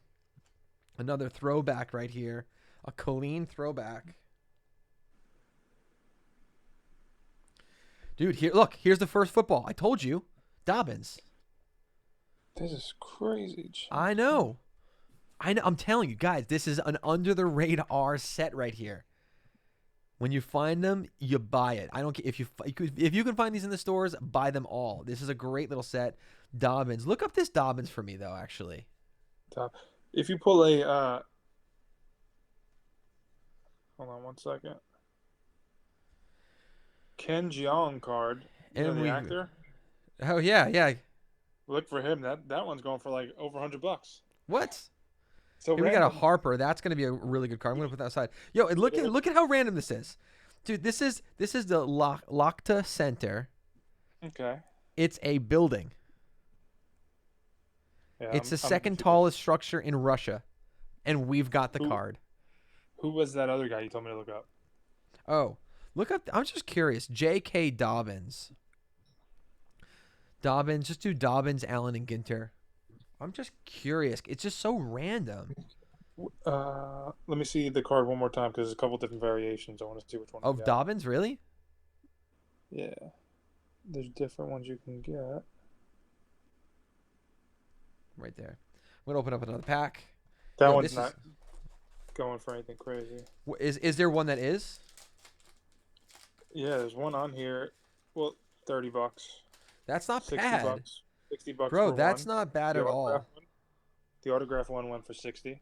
Speaker 2: another throwback right here. A Colleen throwback. Dude, here, look, here's the first football. I told you. Dobbins.
Speaker 1: This is crazy.
Speaker 2: I know. I'm telling you, guys, this is an under-the-radar set right here. When you find them, you buy it. I don't care if you can find these in the stores, buy them all. This is a great little set. Dobbins. Look up this Dobbins for me, though, actually.
Speaker 1: If you pull a... hold on one second. Ken Jeong card. And the actor?
Speaker 2: Oh, yeah.
Speaker 1: Look for him. That one's going for like over $100.
Speaker 2: What?
Speaker 1: So
Speaker 2: here we got a Harper. That's going to be a really good card. I'm going to put that aside. Yo, and look at how random this is. Dude, this is the Lakta Center.
Speaker 1: Okay.
Speaker 2: It's a building.
Speaker 1: Yeah,
Speaker 2: it's the second tallest structure in Russia. And we've got the card.
Speaker 1: Who was that other guy you told me to look up?
Speaker 2: Oh, look up. I'm just curious. J.K. Dobbins. Just do Dobbins, Allen, and Ginter. I'm just curious. It's just so random.
Speaker 1: Let me see the card one more time because there's a couple different variations. I want to see which one.
Speaker 2: Of Dobbins, really?
Speaker 1: Yeah. There's different ones you can get.
Speaker 2: Right there. I'm going to open up another pack.
Speaker 1: That one's not going for anything crazy.
Speaker 2: Is there one that is?
Speaker 1: Yeah, there's one on here. Well, $30.
Speaker 2: That's not
Speaker 1: $60.
Speaker 2: bad.
Speaker 1: $60
Speaker 2: Bro,
Speaker 1: for
Speaker 2: that's
Speaker 1: one.
Speaker 2: not bad at all.
Speaker 1: The autograph one went for $60.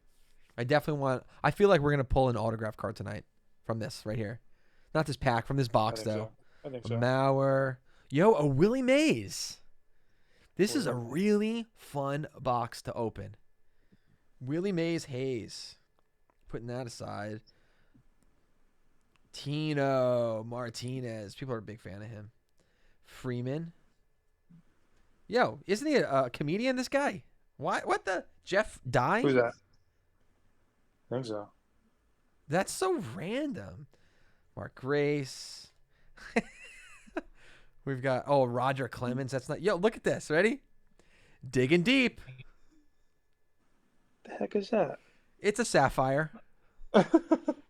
Speaker 2: I feel like we're going to pull an autograph card tonight from this right here. Not this pack, from this box, though.
Speaker 1: I think so.
Speaker 2: Mauer. Yo, a Willie Mays. This is a really fun box to open. Willie Mays Hayes. Putting that aside. Tino Martinez. People are a big fan of him. Freeman. Yo, isn't he a comedian, this guy? What the? Jeff Dye?
Speaker 1: Who's that? I think so.
Speaker 2: That's so random. Mark Grace. We've got, Roger Clemens. That's not, yo, look at this. Ready? Digging deep.
Speaker 1: The heck is that?
Speaker 2: It's a sapphire.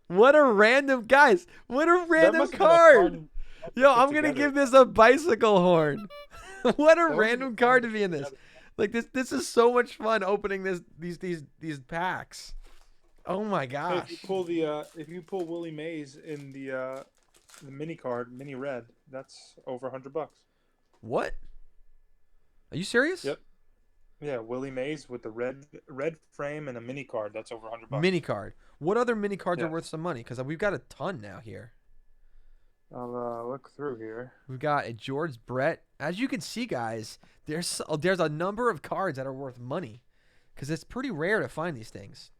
Speaker 2: What a random, guys. What a random card. Yo, I'm going to give this a bicycle horn. What a random card to be in this. Like this is so much fun opening these packs. Oh my gosh.
Speaker 1: Hey, if you pull Willie Mays in the mini card, mini red, that's over $100.
Speaker 2: What? Are you serious?
Speaker 1: Yep. Yeah, Willie Mays with the red frame and a mini card. That's over
Speaker 2: Mini
Speaker 1: $100.
Speaker 2: card. What other mini cards are worth
Speaker 1: Yes.
Speaker 2: some money? Because we've got a ton now here.
Speaker 1: I'll look through here.
Speaker 2: We've got a George Brett. As you can see, guys, there's a number of cards that are worth money because it's pretty rare to find these things.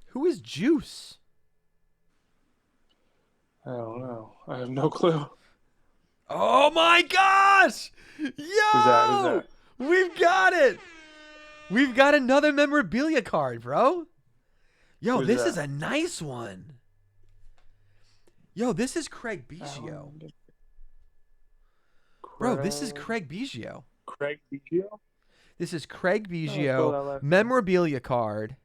Speaker 2: Who is Juice?
Speaker 1: I don't know. I have no clue.
Speaker 2: Oh my gosh!
Speaker 1: Who's that? Who's
Speaker 2: Yo!
Speaker 1: that?
Speaker 2: We've got it! We've got another memorabilia card, bro. Yo,
Speaker 1: Who's
Speaker 2: this is
Speaker 1: that?
Speaker 2: a nice one. Yo, this is Craig Biggio.
Speaker 1: Alan
Speaker 2: Bro, this is
Speaker 1: Craig.
Speaker 2: Craig Biggio.
Speaker 1: Craig Biggio?
Speaker 2: This is Craig
Speaker 1: Oh, I spelled
Speaker 2: Biggio
Speaker 1: that last name.
Speaker 2: memorabilia card.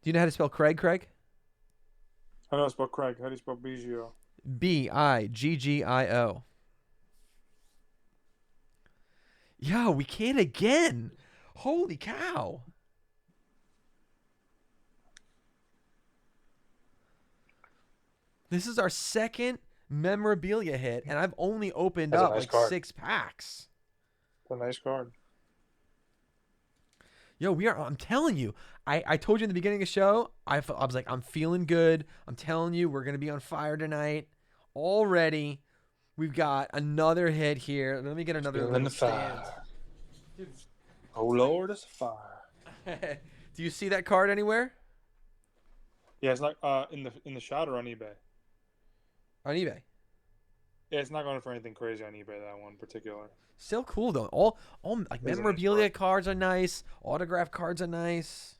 Speaker 2: Do you know how to spell Craig, Craig?
Speaker 1: I know I spelled Craig. How do you spell Biggio?
Speaker 2: Biggio. Yo, we can again. Holy cow. This is our second memorabilia hit, and I've only opened
Speaker 1: That's a
Speaker 2: up
Speaker 1: nice
Speaker 2: like
Speaker 1: card.
Speaker 2: 6 packs.
Speaker 1: It's a nice card.
Speaker 2: Yo, I'm telling you, I told you in the beginning of the show, I was like, I'm feeling good. I'm telling you, we're going to be on fire tonight. Already, we've got another hit here. Let me get another
Speaker 1: Feeling
Speaker 2: little
Speaker 1: the
Speaker 2: stand.
Speaker 1: fire. Oh Lord, it's a fire.
Speaker 2: Do you see that card anywhere?
Speaker 1: Yeah, it's not in the shot or on eBay.
Speaker 2: On eBay.
Speaker 1: Yeah, it's not going for anything crazy on eBay. That one in particular.
Speaker 2: Still cool though. All like
Speaker 1: It's a nice
Speaker 2: memorabilia
Speaker 1: card.
Speaker 2: cards are nice. Autograph cards are nice.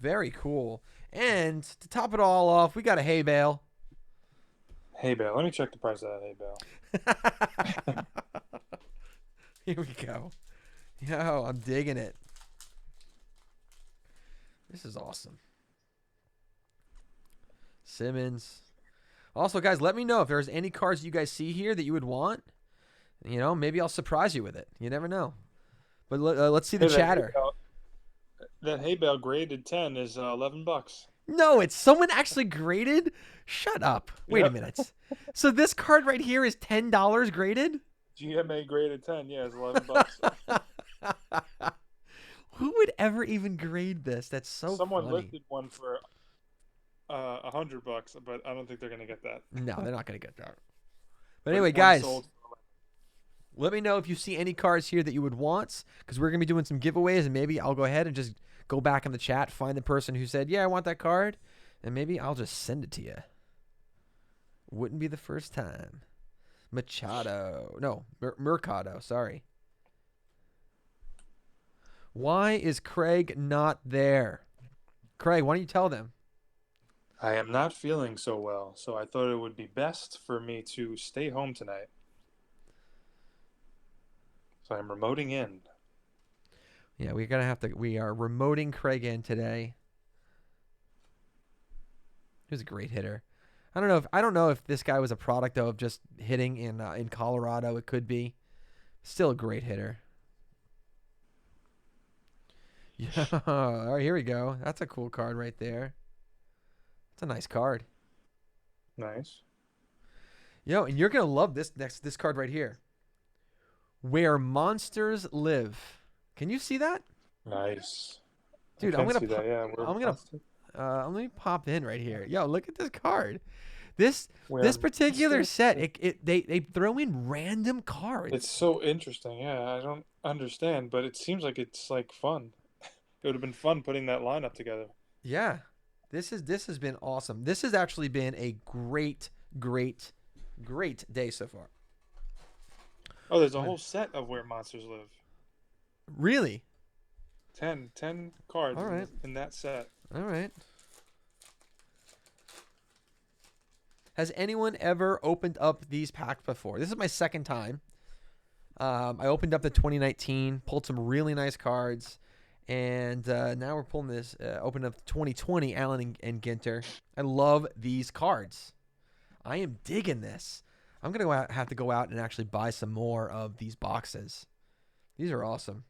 Speaker 2: Very cool. And to top it all off, we got a hay bale.
Speaker 1: Hay bale. Let me check the price of that hay bale.
Speaker 2: Here we go. Yo, I'm digging it. This is awesome. Simmons. Also, guys, let me know if there's any cards you guys see here that you would want. You know, maybe I'll surprise you with it. You never know. But let's see the
Speaker 1: Hey,
Speaker 2: chatter.
Speaker 1: That hay bale graded 10 is $11.
Speaker 2: No, it's someone actually graded. Shut up. Wait a
Speaker 1: Yep.
Speaker 2: minute. So this card right here is $10 graded?
Speaker 1: GMA graded 10. Yeah, it's $11.
Speaker 2: Who would ever even grade this? That's so
Speaker 1: Someone
Speaker 2: funny.
Speaker 1: listed one for $100, but I don't think they're gonna get that.
Speaker 2: No, they're not going to get that. But
Speaker 1: But
Speaker 2: anyway,
Speaker 1: one
Speaker 2: guys,
Speaker 1: sold for
Speaker 2: let me know if you see any cards here that you would want, because we're going to be doing some giveaways, and maybe I'll go ahead and just go back in the chat, find the person who said, yeah, I want that card, and maybe I'll just send it to you. Wouldn't be the first time. Machado. No, Mercado. Sorry. Why is Craig not there? Craig, why don't you tell them?
Speaker 1: I am not feeling so well, so I thought it would be best for me to stay home tonight. So I'm remoting in.
Speaker 2: Yeah, we are remoting Craig in today. He was a great hitter. I don't know if this guy was a product though of just hitting in Colorado. It could be. Still a great hitter. Yeah. All right, here we go. That's a cool card right there. It's a nice card.
Speaker 1: Nice.
Speaker 2: Yo, and you're gonna love this card right here. Where Monsters Live. Can you see that?
Speaker 1: Nice.
Speaker 2: Dude,
Speaker 1: I
Speaker 2: I'm
Speaker 1: can
Speaker 2: gonna
Speaker 1: see that. Yeah, we're
Speaker 2: I'm gonna
Speaker 1: busted.
Speaker 2: let me pop in right here. Yo, look at this card. This
Speaker 1: We're
Speaker 2: particular
Speaker 1: busted.
Speaker 2: set, they throw in random cards.
Speaker 1: It's so interesting. Yeah, I don't understand, but it seems like it's like fun. It would have been fun putting that lineup together.
Speaker 2: Yeah. This has been awesome. This has actually been a great day so far.
Speaker 1: Oh, there's a whole set of Where Monsters Live.
Speaker 2: Really?
Speaker 1: 10 cards
Speaker 2: All right.
Speaker 1: in that set.
Speaker 2: All right. Has anyone ever opened up these packs before? This is my second time. I opened up the 2019, pulled some really nice cards, and now we're pulling this, opened up the 2020 Allen and Ginter. I love these cards. I am digging this. I'm going to have to go out and actually buy some more of these boxes. These are awesome.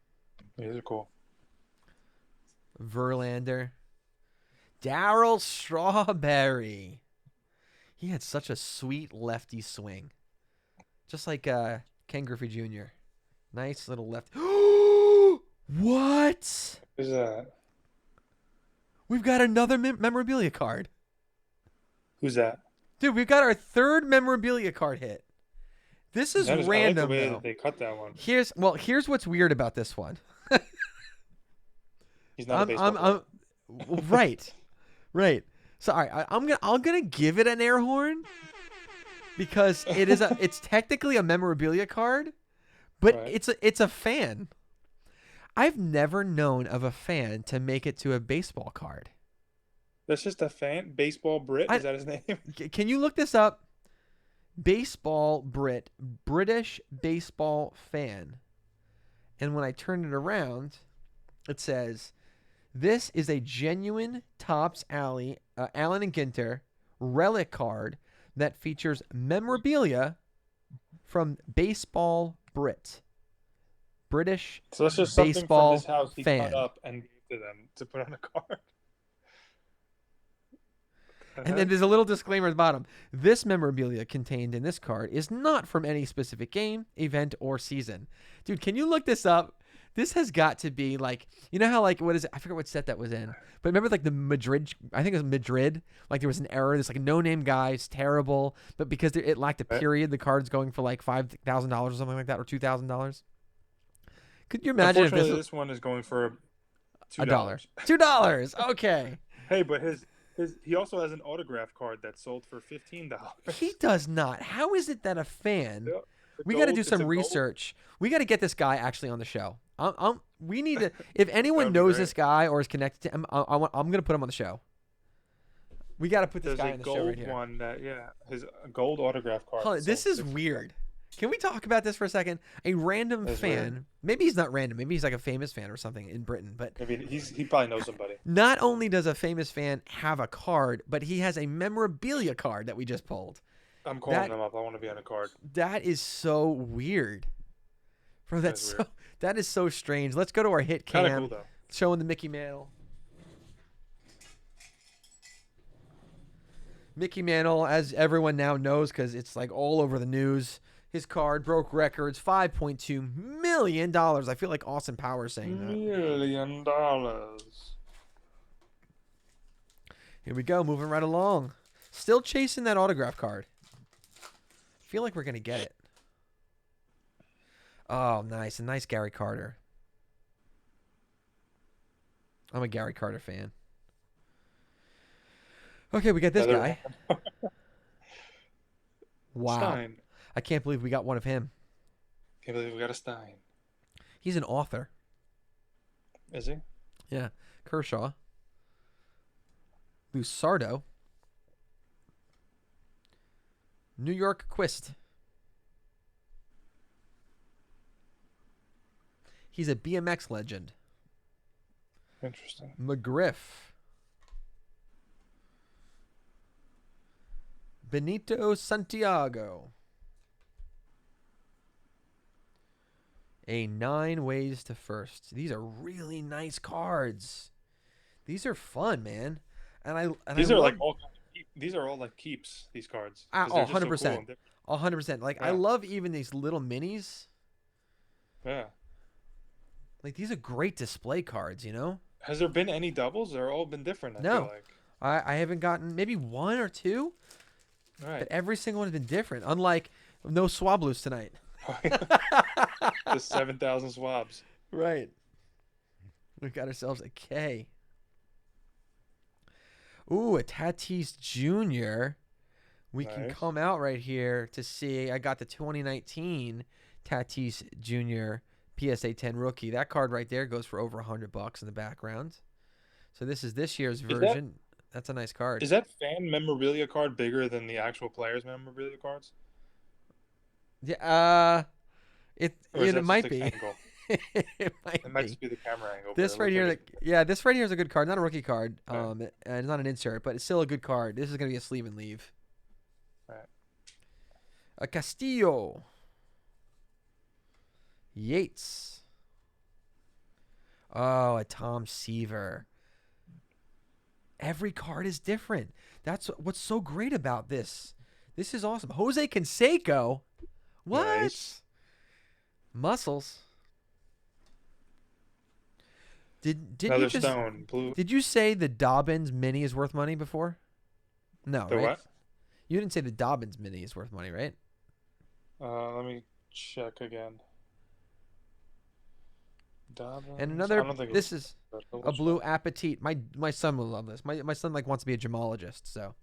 Speaker 1: These are cool.
Speaker 2: Verlander. Darryl Strawberry. He had such a sweet lefty swing, just like Ken Griffey Jr. Nice little left. What?
Speaker 1: Who's that?
Speaker 2: We've got another memorabilia card.
Speaker 1: Who's that?
Speaker 2: Dude, we've got our third memorabilia card hit. This is
Speaker 1: That is. I like the
Speaker 2: random
Speaker 1: way
Speaker 2: though.
Speaker 1: that they cut that one.
Speaker 2: Here's what's weird about this one.
Speaker 1: He's not a baseball player.
Speaker 2: Right, right. So all right, I'm gonna give it an air horn because it's technically a memorabilia card, but
Speaker 1: Right.
Speaker 2: it's a fan. I've never known of a fan to make it to a baseball card.
Speaker 1: That's just a fan. Baseball Brit. Is that his name?
Speaker 2: Can you look this up? Baseball British baseball fan. And when I turn it around, it says, "This is a genuine Topps Alley Allen and Ginter relic card that features memorabilia from Baseball British
Speaker 1: So that's just something from
Speaker 2: baseball
Speaker 1: his house he
Speaker 2: fan."
Speaker 1: cut up and gave to them to put on a card.
Speaker 2: And then there's a little disclaimer at the bottom. This memorabilia contained in this card is not from any specific game, event, or season. Dude, can you look this up? This has got to be like, you know how like, what is it? I forget what set that was in. But remember like the Madrid, I think it was Madrid. Like there was an error. There's like a no-name guy. It's terrible. But because it lacked a period, the card's going for like $5,000 or something like that, or $2,000. Could you imagine if
Speaker 1: this one is going for $2.
Speaker 2: $2. Okay.
Speaker 1: Hey, but he also has an autograph card that sold for $15.
Speaker 2: He does not. How is it that a fan?
Speaker 1: Yep.
Speaker 2: We got to do some research. We got to get this guy actually on the show. We need to. If anyone knows this guy or is connected to him, I'm going to put him on the show. We got to put this guy on the show right here.
Speaker 1: There's a gold one that his gold autograph card.
Speaker 2: This is weird. Can we talk about this for a second? A random fan. Weird. Maybe he's not random. Maybe he's like a famous fan or something in Britain. But
Speaker 1: maybe he probably knows somebody.
Speaker 2: Not only does a famous fan have a card, but he has a memorabilia card that we just pulled.
Speaker 1: I'm calling him up. I want to be on a card.
Speaker 2: That is so weird. Bro, that is so strange. Let's go to our hit cam.
Speaker 1: Kinda cool, though.
Speaker 2: Showing the Mickey Mantle. Mickey Mantle, as everyone now knows, because it's like all over the news. His card broke records, $5.2 million. I feel like Austin Powers saying that.
Speaker 1: $1 million.
Speaker 2: Here we go, moving right along. Still chasing that autograph card. I feel like we're going to get it. Oh, nice. A nice Gary Carter. I'm a Gary Carter fan. Okay, we got this guy. Wow.
Speaker 1: Stein.
Speaker 2: I can't believe we got one of him.
Speaker 1: Can't believe we got a Stein.
Speaker 2: He's an author.
Speaker 1: Is he?
Speaker 2: Yeah. Kershaw. Lusardo. New York Quist. He's a BMX legend.
Speaker 1: Interesting.
Speaker 2: McGriff. Benito Santiago. A 9 Ways to First. These are really nice cards. These are fun, man.
Speaker 1: These are all like keeps, these cards.
Speaker 2: Oh, 100%.
Speaker 1: So cool
Speaker 2: 100%. Like, yeah. I love even these little minis.
Speaker 1: Yeah.
Speaker 2: Like, these are great display cards, you know?
Speaker 1: Has there been any doubles? They're all been different, I
Speaker 2: feel
Speaker 1: like.
Speaker 2: I haven't gotten maybe one or two.
Speaker 1: All right.
Speaker 2: But every single one has been different. Unlike no Swabloos tonight.
Speaker 1: The 7,000 swabs.
Speaker 2: Right. We got ourselves a K. Ooh, a Tatis Jr. We can come out right here to see. I got the 2019 Tatis Jr. PSA 10 rookie. That card right there goes for over $100 in the background. So this is this year's version. That's a nice card.
Speaker 1: Is that fan memorabilia card bigger than the actual players' memorabilia cards?
Speaker 2: Yeah. It might be.
Speaker 1: It might just be the camera angle.
Speaker 2: This right here, this right here is a good card. Not a rookie card. Right. It's not an insert, but it's still a good card. This is gonna be a sleeve and leave.
Speaker 1: Right.
Speaker 2: A Castillo. Yates. Oh, a Tom Seaver. Every card is different. That's what's so great about this. This is awesome. Jose Canseco. What?
Speaker 1: Nice.
Speaker 2: Muscles. Didn't you
Speaker 1: Another
Speaker 2: just
Speaker 1: stone. Blue.
Speaker 2: did you say the Dobbins mini is worth money before? No,
Speaker 1: The
Speaker 2: right?
Speaker 1: what?
Speaker 2: You didn't say the Dobbins mini is worth money, right?
Speaker 1: Let me check again.
Speaker 2: And
Speaker 1: Dobbins. I
Speaker 2: another,
Speaker 1: don't think
Speaker 2: this
Speaker 1: it's
Speaker 2: is
Speaker 1: but
Speaker 2: a
Speaker 1: we'll
Speaker 2: blue
Speaker 1: check.
Speaker 2: appetite. My son will love this. My son like wants to be a gemologist, so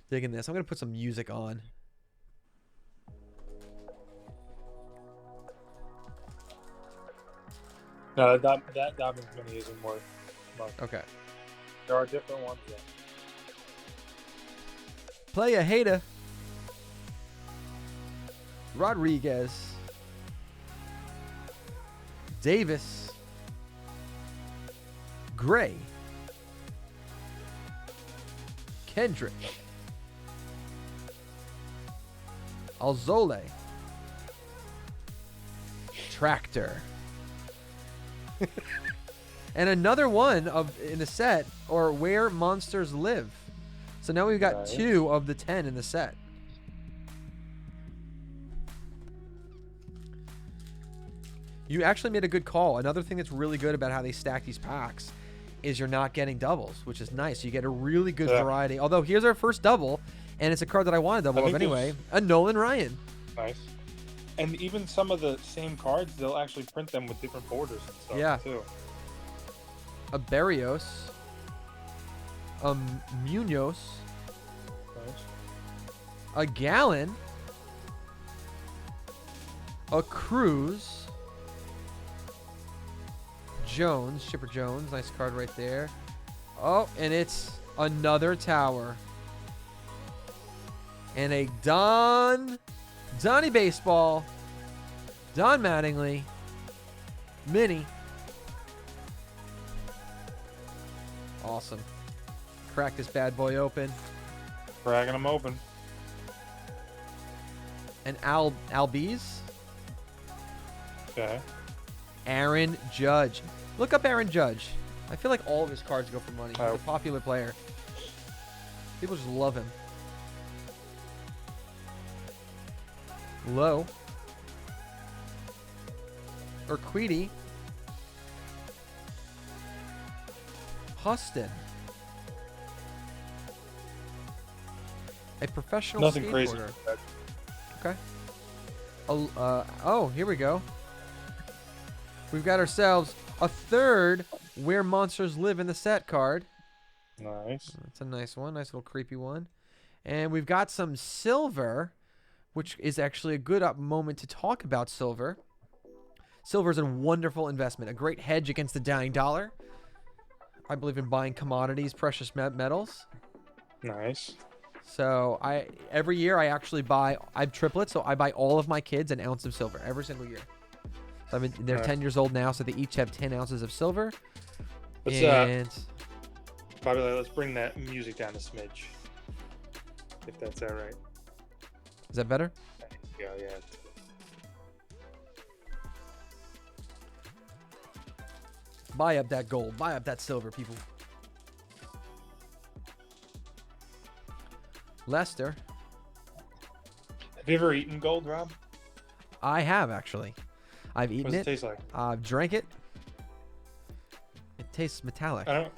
Speaker 2: digging this. I'm gonna put some music on.
Speaker 1: No, that Dobbins mini isn't worth much.
Speaker 2: Okay.
Speaker 1: There are different ones though.
Speaker 2: Play a hater. Rodriguez. Davis. Gray. Kendrick. Alzole. Tractor. And another one in the set, or Where Monsters Live. So now we've got
Speaker 1: Nice.
Speaker 2: 2 of the 10 in the set. You actually made a good call. Another thing that's really good about how they stack these packs is you're not getting doubles, which is nice. You get a really good variety. Although here's our first double, and it's a card that I want to double
Speaker 1: I
Speaker 2: of
Speaker 1: think
Speaker 2: anyway. A Nolan Ryan.
Speaker 1: Nice. And even some of the same cards, they'll actually print them with different borders and stuff
Speaker 2: Yeah.
Speaker 1: too.
Speaker 2: A Berrios. A Munoz.
Speaker 1: Nice.
Speaker 2: A Gallon. A Cruz. Jones, Chipper Jones, nice card right there. Oh, and it's another Tower. And a Donnie Baseball, Don Mattingly, mini. Awesome. Crack this bad boy open.
Speaker 1: Cracking them open.
Speaker 2: And Albies,
Speaker 1: Okay.
Speaker 2: Aaron Judge. Look up Aaron Judge. I feel like all of his cards go for money. He's a popular player. People just love him. Low. Urquidy. Huston. A professional
Speaker 1: Nothing crazy.
Speaker 2: skateboarder. Okay. Oh, here we go. We've got ourselves a third Where Monsters Live in the set card.
Speaker 1: Nice.
Speaker 2: That's a nice one. Nice little creepy one. And we've got some silver, which is actually a good moment to talk about silver. Silver is a wonderful investment, a great hedge against the dying dollar. I believe in buying commodities, precious metals.
Speaker 1: Nice.
Speaker 2: So every year I actually buy. I have triplets, so I buy all of my kids an ounce of silver every single year. So they're 10 years old now, so they each have 10 ounces of silver.
Speaker 1: Bobby, let's bring that music down a smidge, if that's all right.
Speaker 2: Is that better?
Speaker 1: Yeah.
Speaker 2: Buy up that gold. Buy up that silver, people. Lester.
Speaker 1: Have you ever eaten gold, Rob?
Speaker 2: I have, actually. I've eaten
Speaker 1: What does
Speaker 2: it.
Speaker 1: it taste like?
Speaker 2: I've drank it. It tastes metallic.
Speaker 1: I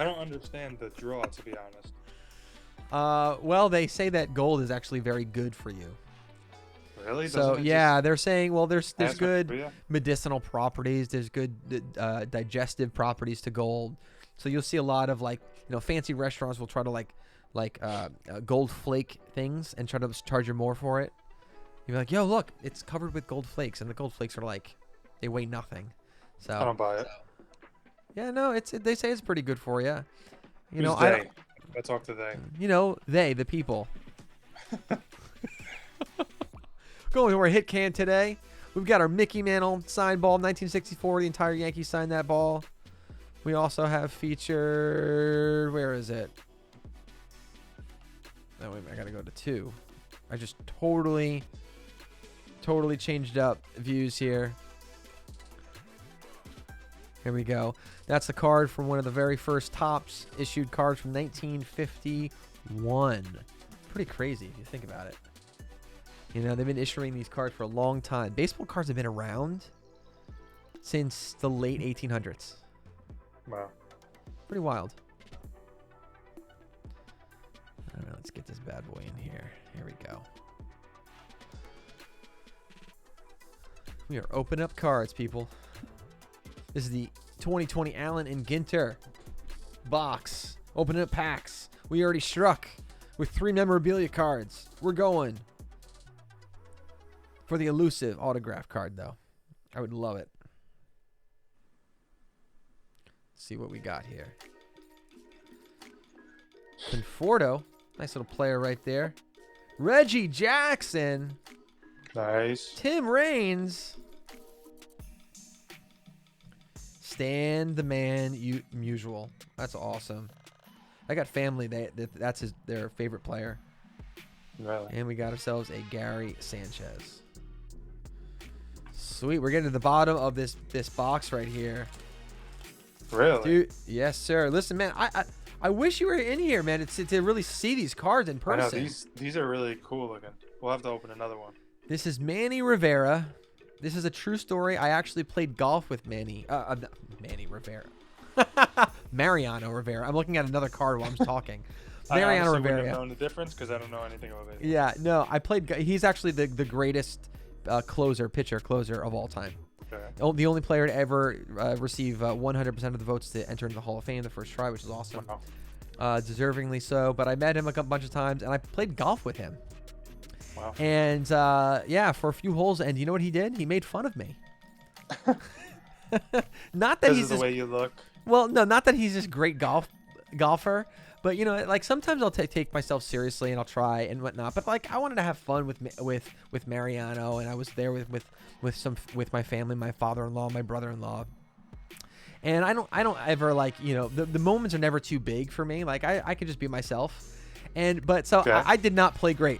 Speaker 1: don't understand the draw, to be honest.
Speaker 2: Well, they say that gold is actually very good for you.
Speaker 1: Really?
Speaker 2: So
Speaker 1: Doesn't it
Speaker 2: yeah, they're saying, well, there's
Speaker 1: just
Speaker 2: good
Speaker 1: for you?
Speaker 2: medicinal properties. There's good digestive properties to gold. So you'll see a lot of fancy restaurants will try to like gold flake things and try to charge you more for it. You're like, yo, look, it's covered with gold flakes, and the gold flakes are they weigh nothing. So
Speaker 1: I don't buy it.
Speaker 2: yeah, no, they say it's pretty good for you.
Speaker 1: Who's they? I talk to they.
Speaker 2: The people. Going to our hit can today. We've got our Mickey Mantle signed ball, 1964. The entire Yankees signed that ball. We also have featured. Where is it? Oh, wait, I gotta go to 2. I just totally changed up views here. Here we go. That's a card from one of the very first Topps issued cards from 1951. Pretty crazy if you think about it. You know, they've been issuing these cards for a long time. Baseball cards have been around since the late 1800s.
Speaker 1: Wow.
Speaker 2: Pretty wild. I don't know. Let's get this bad boy in here. Here we go. We are opening up cards, people. This is the 2020 Allen and Ginter box. Opening up packs. We already struck with 3 memorabilia cards. We're going for the elusive autograph card, though. I would love it. Let's see what we got here. Conforto. Nice little player right there. Reggie Jackson.
Speaker 1: Nice.
Speaker 2: Tim Raines. Stan the Man Musial. That's awesome. I got family that's their favorite player.
Speaker 1: Really?
Speaker 2: And we got ourselves a Gary Sanchez. Sweet. We're getting to the bottom of this box right here.
Speaker 1: Really?
Speaker 2: Dude, yes, sir. Listen, man, I wish you were in here, man, to really see these cards in person.
Speaker 1: I know, these are really cool looking. We'll have to open another one.
Speaker 2: This is Manny Rivera. This is a true story. I actually played golf with Manny Rivera. Mariano Rivera. I'm looking at another card while I'm talking. Mariano
Speaker 1: I
Speaker 2: Rivera.
Speaker 1: wouldn't have known the difference because I don't know anything about it.
Speaker 2: Yeah, no, I played. He's actually the greatest pitcher closer of all time.
Speaker 1: Okay.
Speaker 2: The only player to ever receive 100% of the votes to enter into the Hall of Fame the first try, which is awesome.
Speaker 1: Wow.
Speaker 2: Deservingly so. But I met him a bunch of times, and I played golf with him.
Speaker 1: Wow.
Speaker 2: And yeah, for a few holes, and you know what he did? He made fun of me. Not that he's
Speaker 1: the way you look.
Speaker 2: Well, no, not that he's this great golfer, but you know, like sometimes I'll take myself seriously and I'll try and whatnot. But like I wanted to have fun with Mariano, and I was there with my family, my father-in-law, my brother-in-law. And I don't ever like, you know, the moments are never too big for me. Like I could just be myself.
Speaker 1: Okay.
Speaker 2: I did not play great.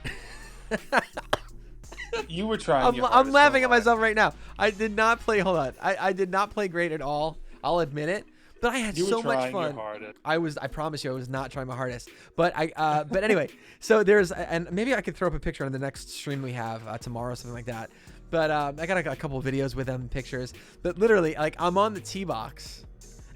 Speaker 1: You were trying.
Speaker 2: I'm laughing at myself right now. I did not play. Hold on. I did not play great at all. I'll admit it. But I had so much fun. I promise you, I was not trying my hardest. But but anyway, so and maybe I could throw up a picture on the next stream we have tomorrow, something like that. But I got a couple of videos with them, pictures. But literally, like I'm on the tee box,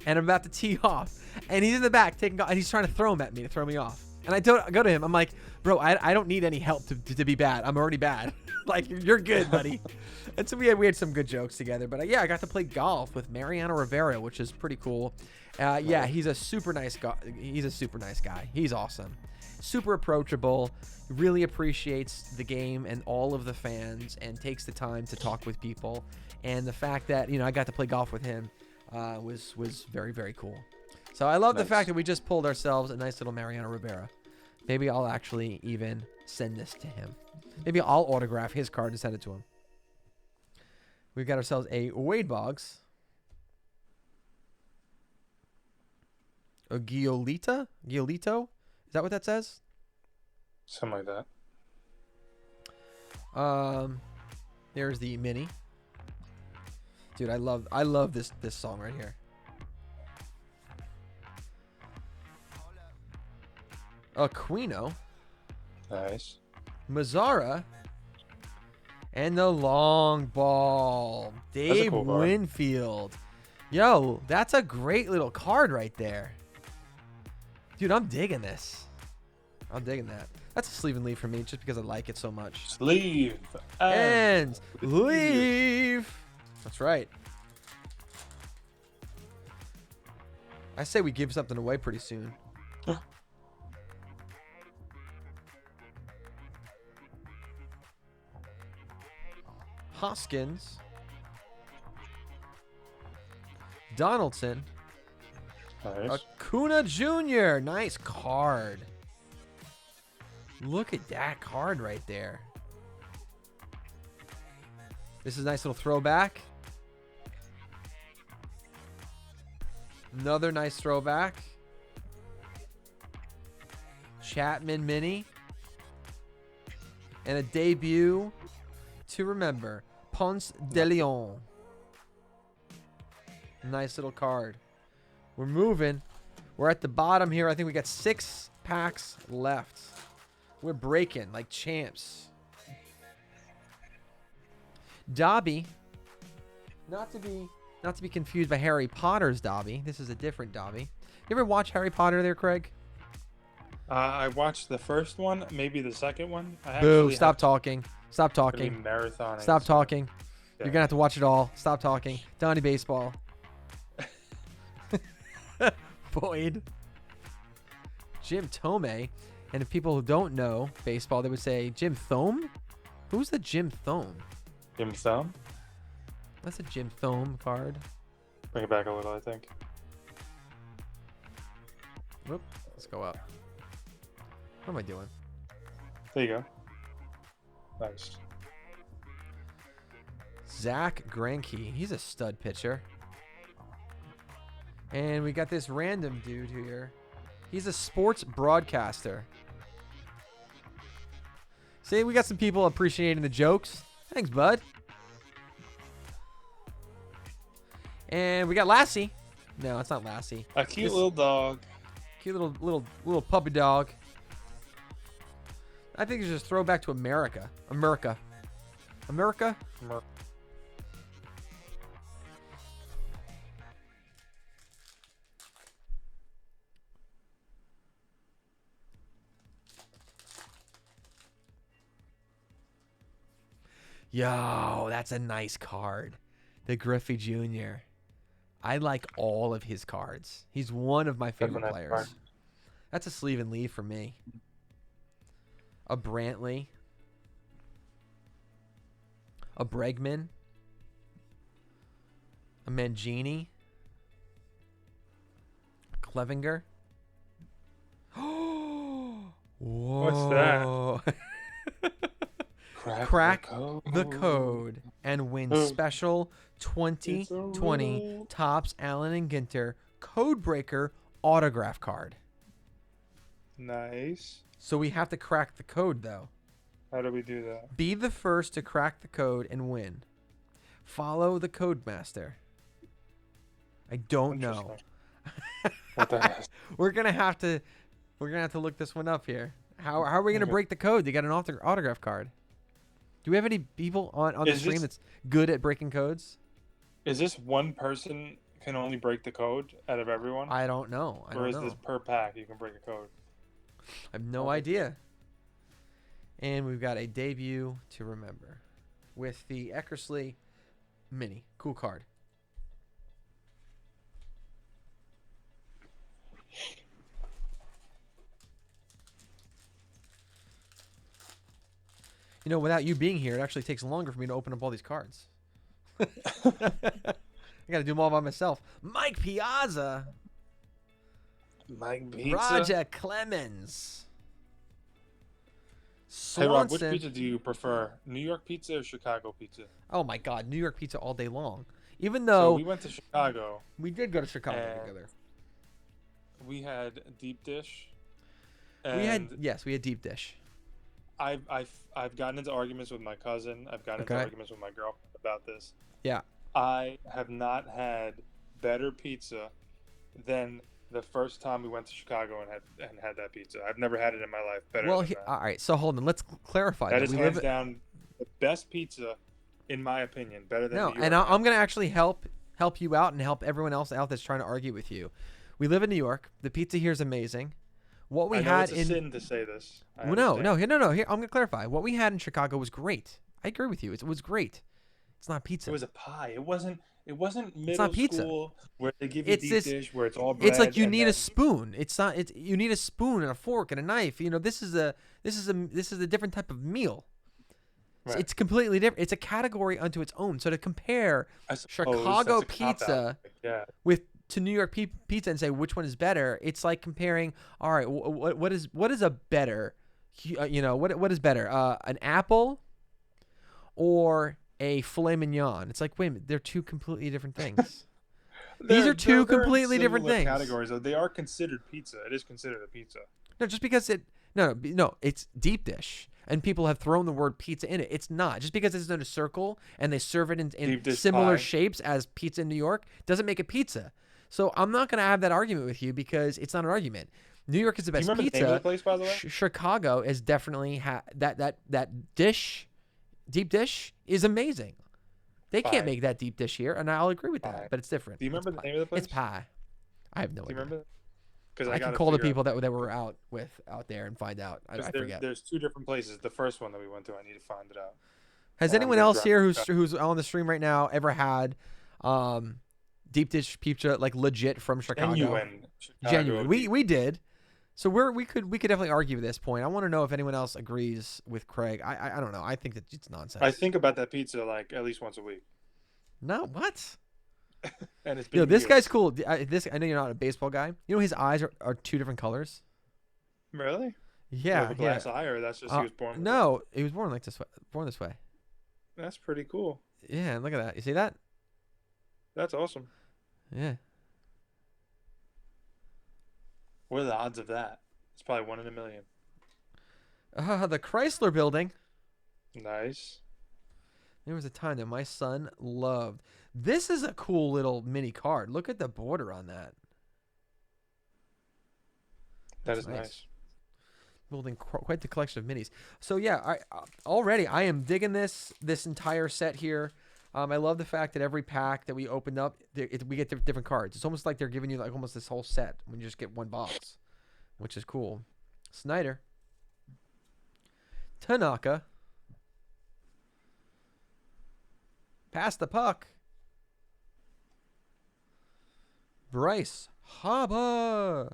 Speaker 2: and I'm about to tee off, and he's in the back taking, and he's trying to throw me off. And I go to him. I'm like, bro, I don't need any help to be bad. I'm already bad. Like you're good, buddy. And so we had some good jokes together. But yeah, I got to play golf with Mariano Rivera, which is pretty cool. Yeah, he's a super nice guy. He's a super nice guy. He's awesome. Super approachable. Really appreciates the game and all of the fans, and takes the time to talk with people. And the fact that I got to play golf with him was very, very cool. So I love the fact that we just pulled ourselves a nice little Mariano Rivera. Maybe I'll actually even send this to him. Maybe I'll autograph his card and send it to him. We've got ourselves a Wade Boggs. A Giolito? Is that what that says?
Speaker 1: Something like that.
Speaker 2: There's the mini. Dude, I love this song right here. Aquino.
Speaker 1: Nice.
Speaker 2: Mazzara. And the long ball. Dave
Speaker 1: cool card.
Speaker 2: Winfield. Yo, that's a great little card right there. Dude, I'm digging this. I'm digging that. That's a sleeve and leave for me just because I like it so much.
Speaker 1: Sleeve
Speaker 2: and leave. That's right. I say we give something away pretty soon. Hoskins. Donaldson.
Speaker 1: Nice.
Speaker 2: Acuna Jr. Nice card. Look at that card right there. This is a nice little throwback. Another nice throwback. Chapman mini. And a debut to remember. Ponce de Leon. Nice little card. We're moving. We're at the bottom here. I think we got 6 packs left. We're breaking like champs. Dobby. Not to be confused by Harry Potter's Dobby. This is a different Dobby. You ever watch Harry Potter there, Craig?
Speaker 1: I watched the first one, maybe the second one.
Speaker 2: Boo, stop talking. Stop talking.
Speaker 1: Marathoning.
Speaker 2: Stop talking.
Speaker 1: Yeah.
Speaker 2: You're going to have to watch it all. Stop talking. Donnie Baseball. Boyd. Jim Thome. And if people who don't know baseball, they would say Jim Thome? Who's the Jim Thome?
Speaker 1: Jim Thumb?
Speaker 2: That's a Jim Thome card.
Speaker 1: Bring it back a little, I think.
Speaker 2: Whoop. Let's go up. What am I doing?
Speaker 1: There you go. Nice.
Speaker 2: Zach Greinke. He's a stud pitcher. And we got this random dude here. He's a sports broadcaster. See, we got some people appreciating the jokes. Thanks, bud. And we got Lassie. No, it's not Lassie.
Speaker 1: A cute little dog.
Speaker 2: Cute little puppy dog. I think it's just throwback to America. America. Yo, that's a nice card. The Griffey Jr. I like all of his cards. He's one of my favorite players.
Speaker 1: Card.
Speaker 2: That's a sleeve and leave for me. A Brantley. A Bregman. A Mangini. A Clevinger. Whoa.
Speaker 1: What's that?
Speaker 2: Crack the code and win special 2020 Topps Allen and Ginter Codebreaker autograph card.
Speaker 1: Nice.
Speaker 2: So we have to crack the code, though.
Speaker 1: How do we do that?
Speaker 2: Be the first to crack the code and win. Follow the code master. I don't know.
Speaker 1: What the heck?
Speaker 2: We're gonna have to look this one up here. How are we gonna break the code? They got an autograph card. Do we have any people on the stream that's good at breaking codes?
Speaker 1: Is this one person can only break the code out of everyone?
Speaker 2: I don't know.
Speaker 1: Or is this per pack you can break a code?
Speaker 2: I have no idea. And we've got a debut to remember with the Eckersley Mini. Cool card. You know, without you being here, it actually takes longer for me to open up all these cards. I got to do them all by myself. Mike Piazza.
Speaker 1: Mike Pizza.
Speaker 2: Roger Clemens.
Speaker 1: Hey Rob,
Speaker 2: Swanson.
Speaker 1: which pizza do you prefer? New York pizza or Chicago pizza?
Speaker 2: Oh my God, New York pizza all day long. Even though
Speaker 1: So we went to Chicago.
Speaker 2: we did go to Chicago together.
Speaker 1: We had deep dish.
Speaker 2: We had deep dish.
Speaker 1: I've gotten into arguments with my cousin. I've gotten into arguments with my girlfriend about this.
Speaker 2: Yeah.
Speaker 1: I have not had better pizza than the first time we went to Chicago and had that pizza. I've never had it in my life better than that.
Speaker 2: All right. So hold on. Let's clarify.
Speaker 1: That is hands down the best pizza, in my opinion. Better than New York.
Speaker 2: And I'm going to actually help you out and help everyone else out that's trying to argue with you. We live in New York. The pizza here is amazing. What we had
Speaker 1: it's a sin to say this.
Speaker 2: No. Here, I'm going to clarify. What we had in Chicago was great. I agree with you. It was great. It's not pizza.
Speaker 1: It was a pie. It wasn't middle
Speaker 2: it's not pizza.
Speaker 1: School where they give you deep dish where it's all bread.
Speaker 2: It's like you need a spoon. You need a spoon and a fork and a knife. You know, this is a different type of meal. Right. It's completely different. It's a category unto its own. So to compare Chicago pizza to New York pizza and say which one is better, it's like comparing. All right, what is a better? What is better? An apple or a filet mignon? It's like, wait a minute, they're two completely different things. These are two completely different things.
Speaker 1: Categories, though. They are considered pizza. It is considered a pizza.
Speaker 2: No, just because it's deep dish. and people have thrown the word pizza in it. It's not. Just because it's in a circle and they serve it in
Speaker 1: Deep dish
Speaker 2: similar
Speaker 1: pie.
Speaker 2: shapes as pizza in New York doesn't make it pizza. So I'm not going to have that argument with you because it's not an argument. New York is the
Speaker 1: Do you
Speaker 2: best
Speaker 1: remember the name of the
Speaker 2: pizza.
Speaker 1: place, by the way?
Speaker 2: Chicago is definitely that dish, deep dish is amazing. They can't
Speaker 1: Pie.
Speaker 2: make that deep dish here, and I'll agree with that,
Speaker 1: Pie.
Speaker 2: but it's different.
Speaker 1: Do you
Speaker 2: It's
Speaker 1: remember the
Speaker 2: pie.
Speaker 1: name of the place?
Speaker 2: It's pie. I have no
Speaker 1: Do you
Speaker 2: idea.
Speaker 1: remember? Because
Speaker 2: I
Speaker 1: got
Speaker 2: can
Speaker 1: to
Speaker 2: call the
Speaker 1: figure
Speaker 2: people
Speaker 1: out.
Speaker 2: that were out there and find out. I
Speaker 1: Because
Speaker 2: forget.
Speaker 1: there's two different places. The first one that we went to, I need to find it out.
Speaker 2: Has
Speaker 1: While I'm
Speaker 2: anyone
Speaker 1: just
Speaker 2: else here
Speaker 1: driving.
Speaker 2: who's on the stream right now ever had deep dish pizza like legit from Chicago?
Speaker 1: Genuine. Chicago
Speaker 2: Genuine. We
Speaker 1: deep.
Speaker 2: we did. So we could definitely argue with this point. I want to know if anyone else agrees with Craig. I don't know. I think that it's nonsense.
Speaker 1: I think about that pizza like at least once a week,
Speaker 2: No, what?
Speaker 1: and it's
Speaker 2: Yo,
Speaker 1: been
Speaker 2: this
Speaker 1: years.
Speaker 2: guy's cool. I know you're not a baseball guy. You know his eyes are two different colors.
Speaker 1: Really? You
Speaker 2: Yeah,
Speaker 1: have a glass eye, or that's just he was born with it?
Speaker 2: no, he was born like this way. Born this way.
Speaker 1: That's pretty cool.
Speaker 2: Yeah, look at that. You see that?
Speaker 1: That's awesome.
Speaker 2: Yeah.
Speaker 1: What are the odds of that? It's probably 1 in a million.
Speaker 2: The Chrysler Building.
Speaker 1: Nice.
Speaker 2: There was a time that my son loved. This is a cool little mini card. Look at the border on that.
Speaker 1: That
Speaker 2: That's
Speaker 1: is nice.
Speaker 2: Building quite the collection of minis. So yeah, already I am digging this entire set here. I love the fact that every pack that we opened up, we get different cards. It's almost like they're giving you like almost this whole set when you just get one box, which is cool. Snyder, Tanaka, pass the puck, Bryce Haba.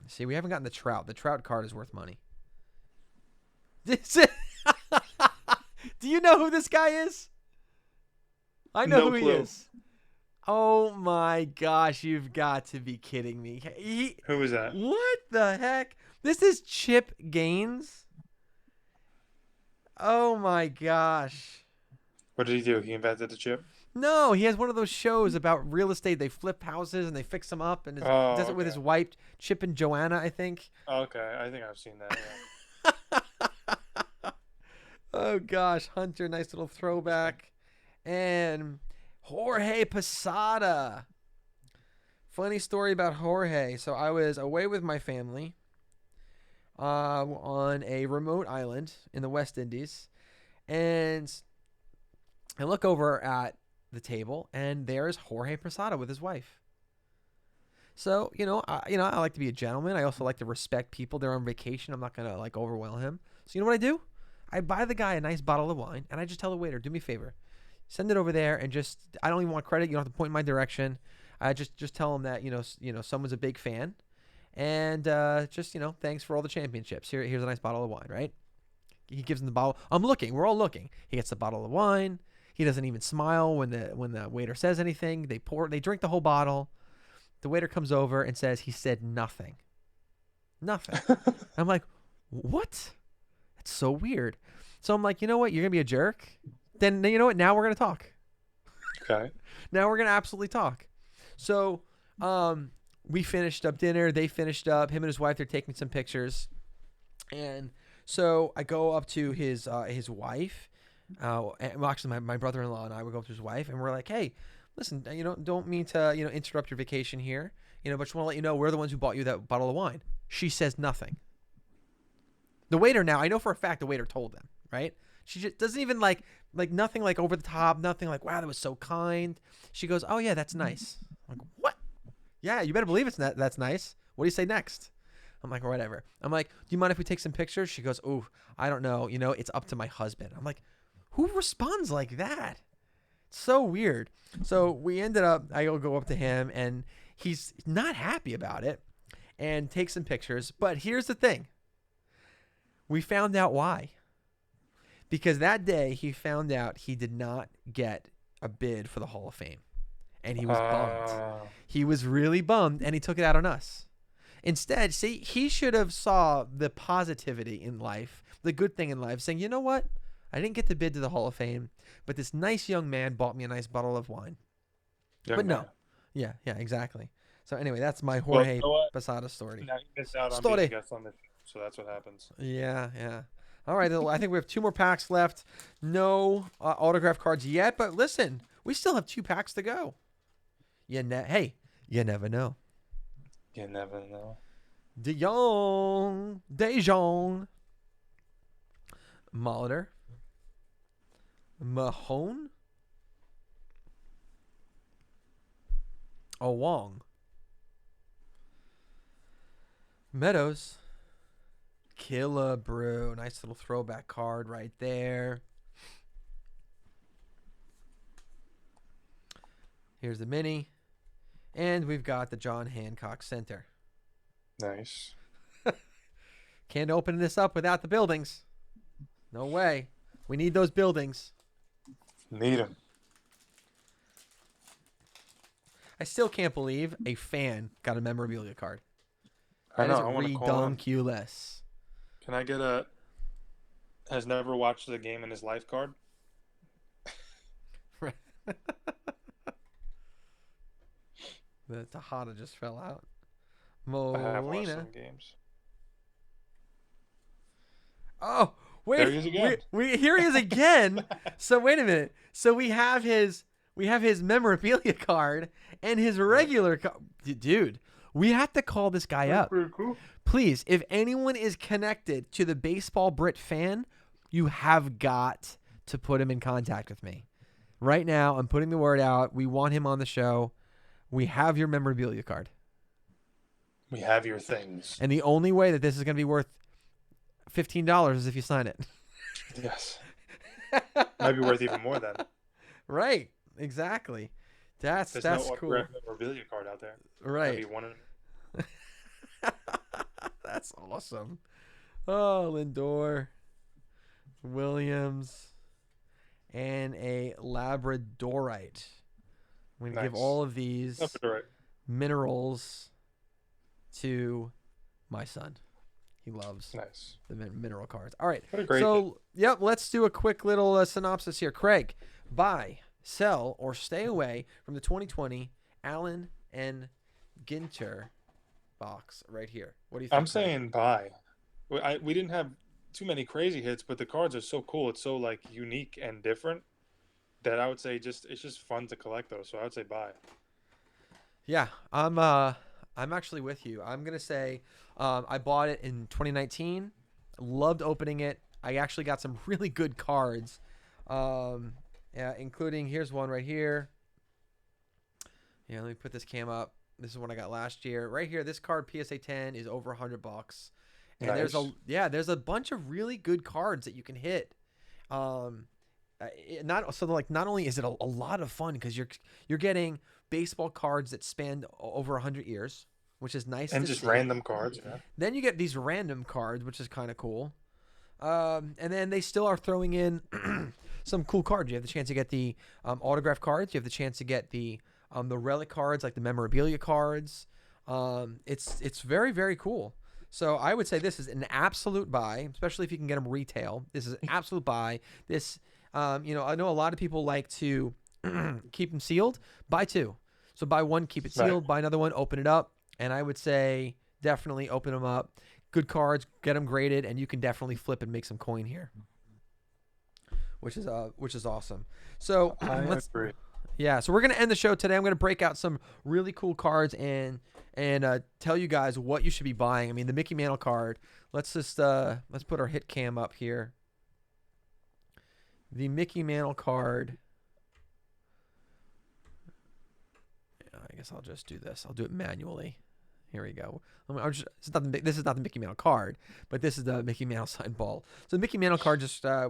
Speaker 2: See, we haven't gotten the Trout. The Trout card is worth money. Do you know who this guy is? I know
Speaker 1: No
Speaker 2: who he
Speaker 1: clue.
Speaker 2: is. Oh my gosh, you've got to be kidding me.
Speaker 1: Who is that?
Speaker 2: What the heck? This is Chip Gaines? Oh my gosh.
Speaker 1: What did he do? He invented the chip?
Speaker 2: No, he has one of those shows about real estate. They flip houses and they fix them up, and does it with
Speaker 1: okay.
Speaker 2: his wife, Chip and Joanna, I think.
Speaker 1: Okay, I think I've seen that. Yeah.
Speaker 2: Oh gosh, Hunter, nice little throwback. And Jorge Posada. Funny story about Jorge. So I was away with my family on a remote island in the West Indies, and I look over at the table, and there's Jorge Posada with his wife. So I like to be a gentleman. I also like to respect people. They're on vacation. I'm not gonna like overwhelm him. So you know what I do? I buy the guy a nice bottle of wine, and I just tell the waiter, do me a favor, send it over there, and I don't even want credit. You don't have to point in my direction. I just tell him that someone's a big fan, and thanks for all the championships. Here's a nice bottle of wine, right? He gives him the bottle. I'm looking. We're all looking. He gets the bottle of wine. He doesn't even smile when the waiter says anything. They drink the whole bottle. The waiter comes over and says he said nothing. Nothing. I'm like, what? That's so weird. So I'm like, you know what? You're gonna be a jerk. Then you know what? Now we're gonna talk.
Speaker 1: Okay.
Speaker 2: Now we're gonna absolutely talk. So, we finished up dinner. They finished up. Him and his wife. They're taking some pictures, and so I go up to his wife. Actually, my brother-in-law and I would go up to his wife, and we're like, hey, listen, don't mean to interrupt your vacation here, but just want to let you know we're the ones who bought you that bottle of wine. She says nothing. The waiter now, I know for a fact the waiter told them, right? She just doesn't even like nothing like over the top, nothing like, wow, that was so kind. She goes, oh yeah, that's nice. I'm like, what? Yeah, you better believe that's nice. What do you say next? I'm like, whatever. I'm like, do you mind if we take some pictures? She goes, oh, I don't know. It's up to my husband. I'm like, who responds like that? It's so weird. So we ended up, I go up to him, and he's not happy about it and take some pictures. But here's the thing. We found out why. Because that day he found out he did not get a bid for the Hall of Fame. And he was bummed. He was really bummed, and he took it out on us. Instead, see, he should have saw the positivity in life, the good thing in life, saying, you know what? I didn't get the bid to the Hall of Fame, but this nice young man bought me a nice bottle of wine.
Speaker 1: Young
Speaker 2: but no.
Speaker 1: man.
Speaker 2: Yeah, exactly. So anyway, that's my Jorge
Speaker 1: you know what?
Speaker 2: Posada story.
Speaker 1: Now you missed out on
Speaker 2: Story.
Speaker 1: being a guest on this show. so that's what happens.
Speaker 2: Yeah, yeah. All right, I think we have 2 more packs left. No autograph cards yet, but listen, we still have 2 packs to go. Hey, you never know.
Speaker 1: You never know.
Speaker 2: De Jong, Molitor, Mahone, Wong, Meadows, Killebrew. Nice little throwback card right there. Here's the mini. And we've got the John Hancock Center.
Speaker 1: Nice.
Speaker 2: Can't open this up without the buildings. No way. We need those buildings.
Speaker 1: Need them.
Speaker 2: I still can't believe a fan got a memorabilia card.
Speaker 1: I
Speaker 2: That is
Speaker 1: know. I want to call him.
Speaker 2: redonkulous.
Speaker 1: Can I get a has never watched the game in his life card?
Speaker 2: The Tejada just fell out.
Speaker 1: I have watched
Speaker 2: Molina.
Speaker 1: some games.
Speaker 2: Oh, wait.
Speaker 1: There he is again.
Speaker 2: Here he is again. So wait a minute. So we have his memorabilia card and his regular card. Dude, we have to call this guy up.
Speaker 1: Pretty cool.
Speaker 2: Please, if anyone is connected to the Baseball Brit fan, you have got to put him in contact with me. Right now, I'm putting the word out. We want him on the show. We have your memorabilia card.
Speaker 1: We have your things.
Speaker 2: And the only way that this is going to be worth $15 is if you sign it.
Speaker 1: Yes. Might be worth even more then.
Speaker 2: Right. Exactly. That's
Speaker 1: There's
Speaker 2: cool.
Speaker 1: no autographed memorabilia card out there.
Speaker 2: Right.
Speaker 1: That'd be one in...
Speaker 2: That's awesome. Oh, Lindor, Williams, and a Labradorite. I'm going to give all of these minerals to my son. He loves the mineral cards. All right.
Speaker 1: What a great
Speaker 2: yep, let's do a quick little synopsis here. Craig, buy, sell, or stay away from the 2020 Allen and Ginter box right here. What do you think?
Speaker 1: I'm saying buy. We didn't have too many crazy hits, but the cards are so cool. It's so like unique and different that I would say it's just fun to collect those. So I would say buy.
Speaker 2: Yeah, I'm actually with you. I'm gonna say I bought it in 2019. Loved opening it. I actually got some really good cards, including here's one right here. Yeah, let me put this cam up. This is one I got last year. Right here, this card PSA 10 is over $100. And
Speaker 1: Nice.
Speaker 2: there's a bunch of really good cards that you can hit. Not only is it a lot of fun because you're getting baseball cards that span over 100 years, which is nice.
Speaker 1: And just random cards. Yeah.
Speaker 2: Then you get these random cards, which is kind of cool. And then they still are throwing in some cool cards. You have the chance to get the autograph cards. You have the chance to get the relic cards, like the memorabilia cards. It's very, very cool. So I would say this is an absolute buy, especially if you can get them retail. This is an absolute buy. This, I know a lot of people like to keep them sealed. Buy 2. So buy 1, keep it sealed. Buy another one, open it up. And I would say definitely open them up. Good cards, get them graded, and you can definitely flip and make some coin here, which is awesome. So
Speaker 1: I agree.
Speaker 2: Yeah, so we're gonna end the show today. I'm gonna break out some really cool cards and tell you guys what you should be buying. I mean, the Mickey Mantle card. Let's just let's put our hit cam up here. The Mickey Mantle card. I guess I'll just do this. I'll do it manually. Here we go. This is not the Mickey Mantle card, but this is the Mickey Mantle signed ball. So the Mickey Mantle card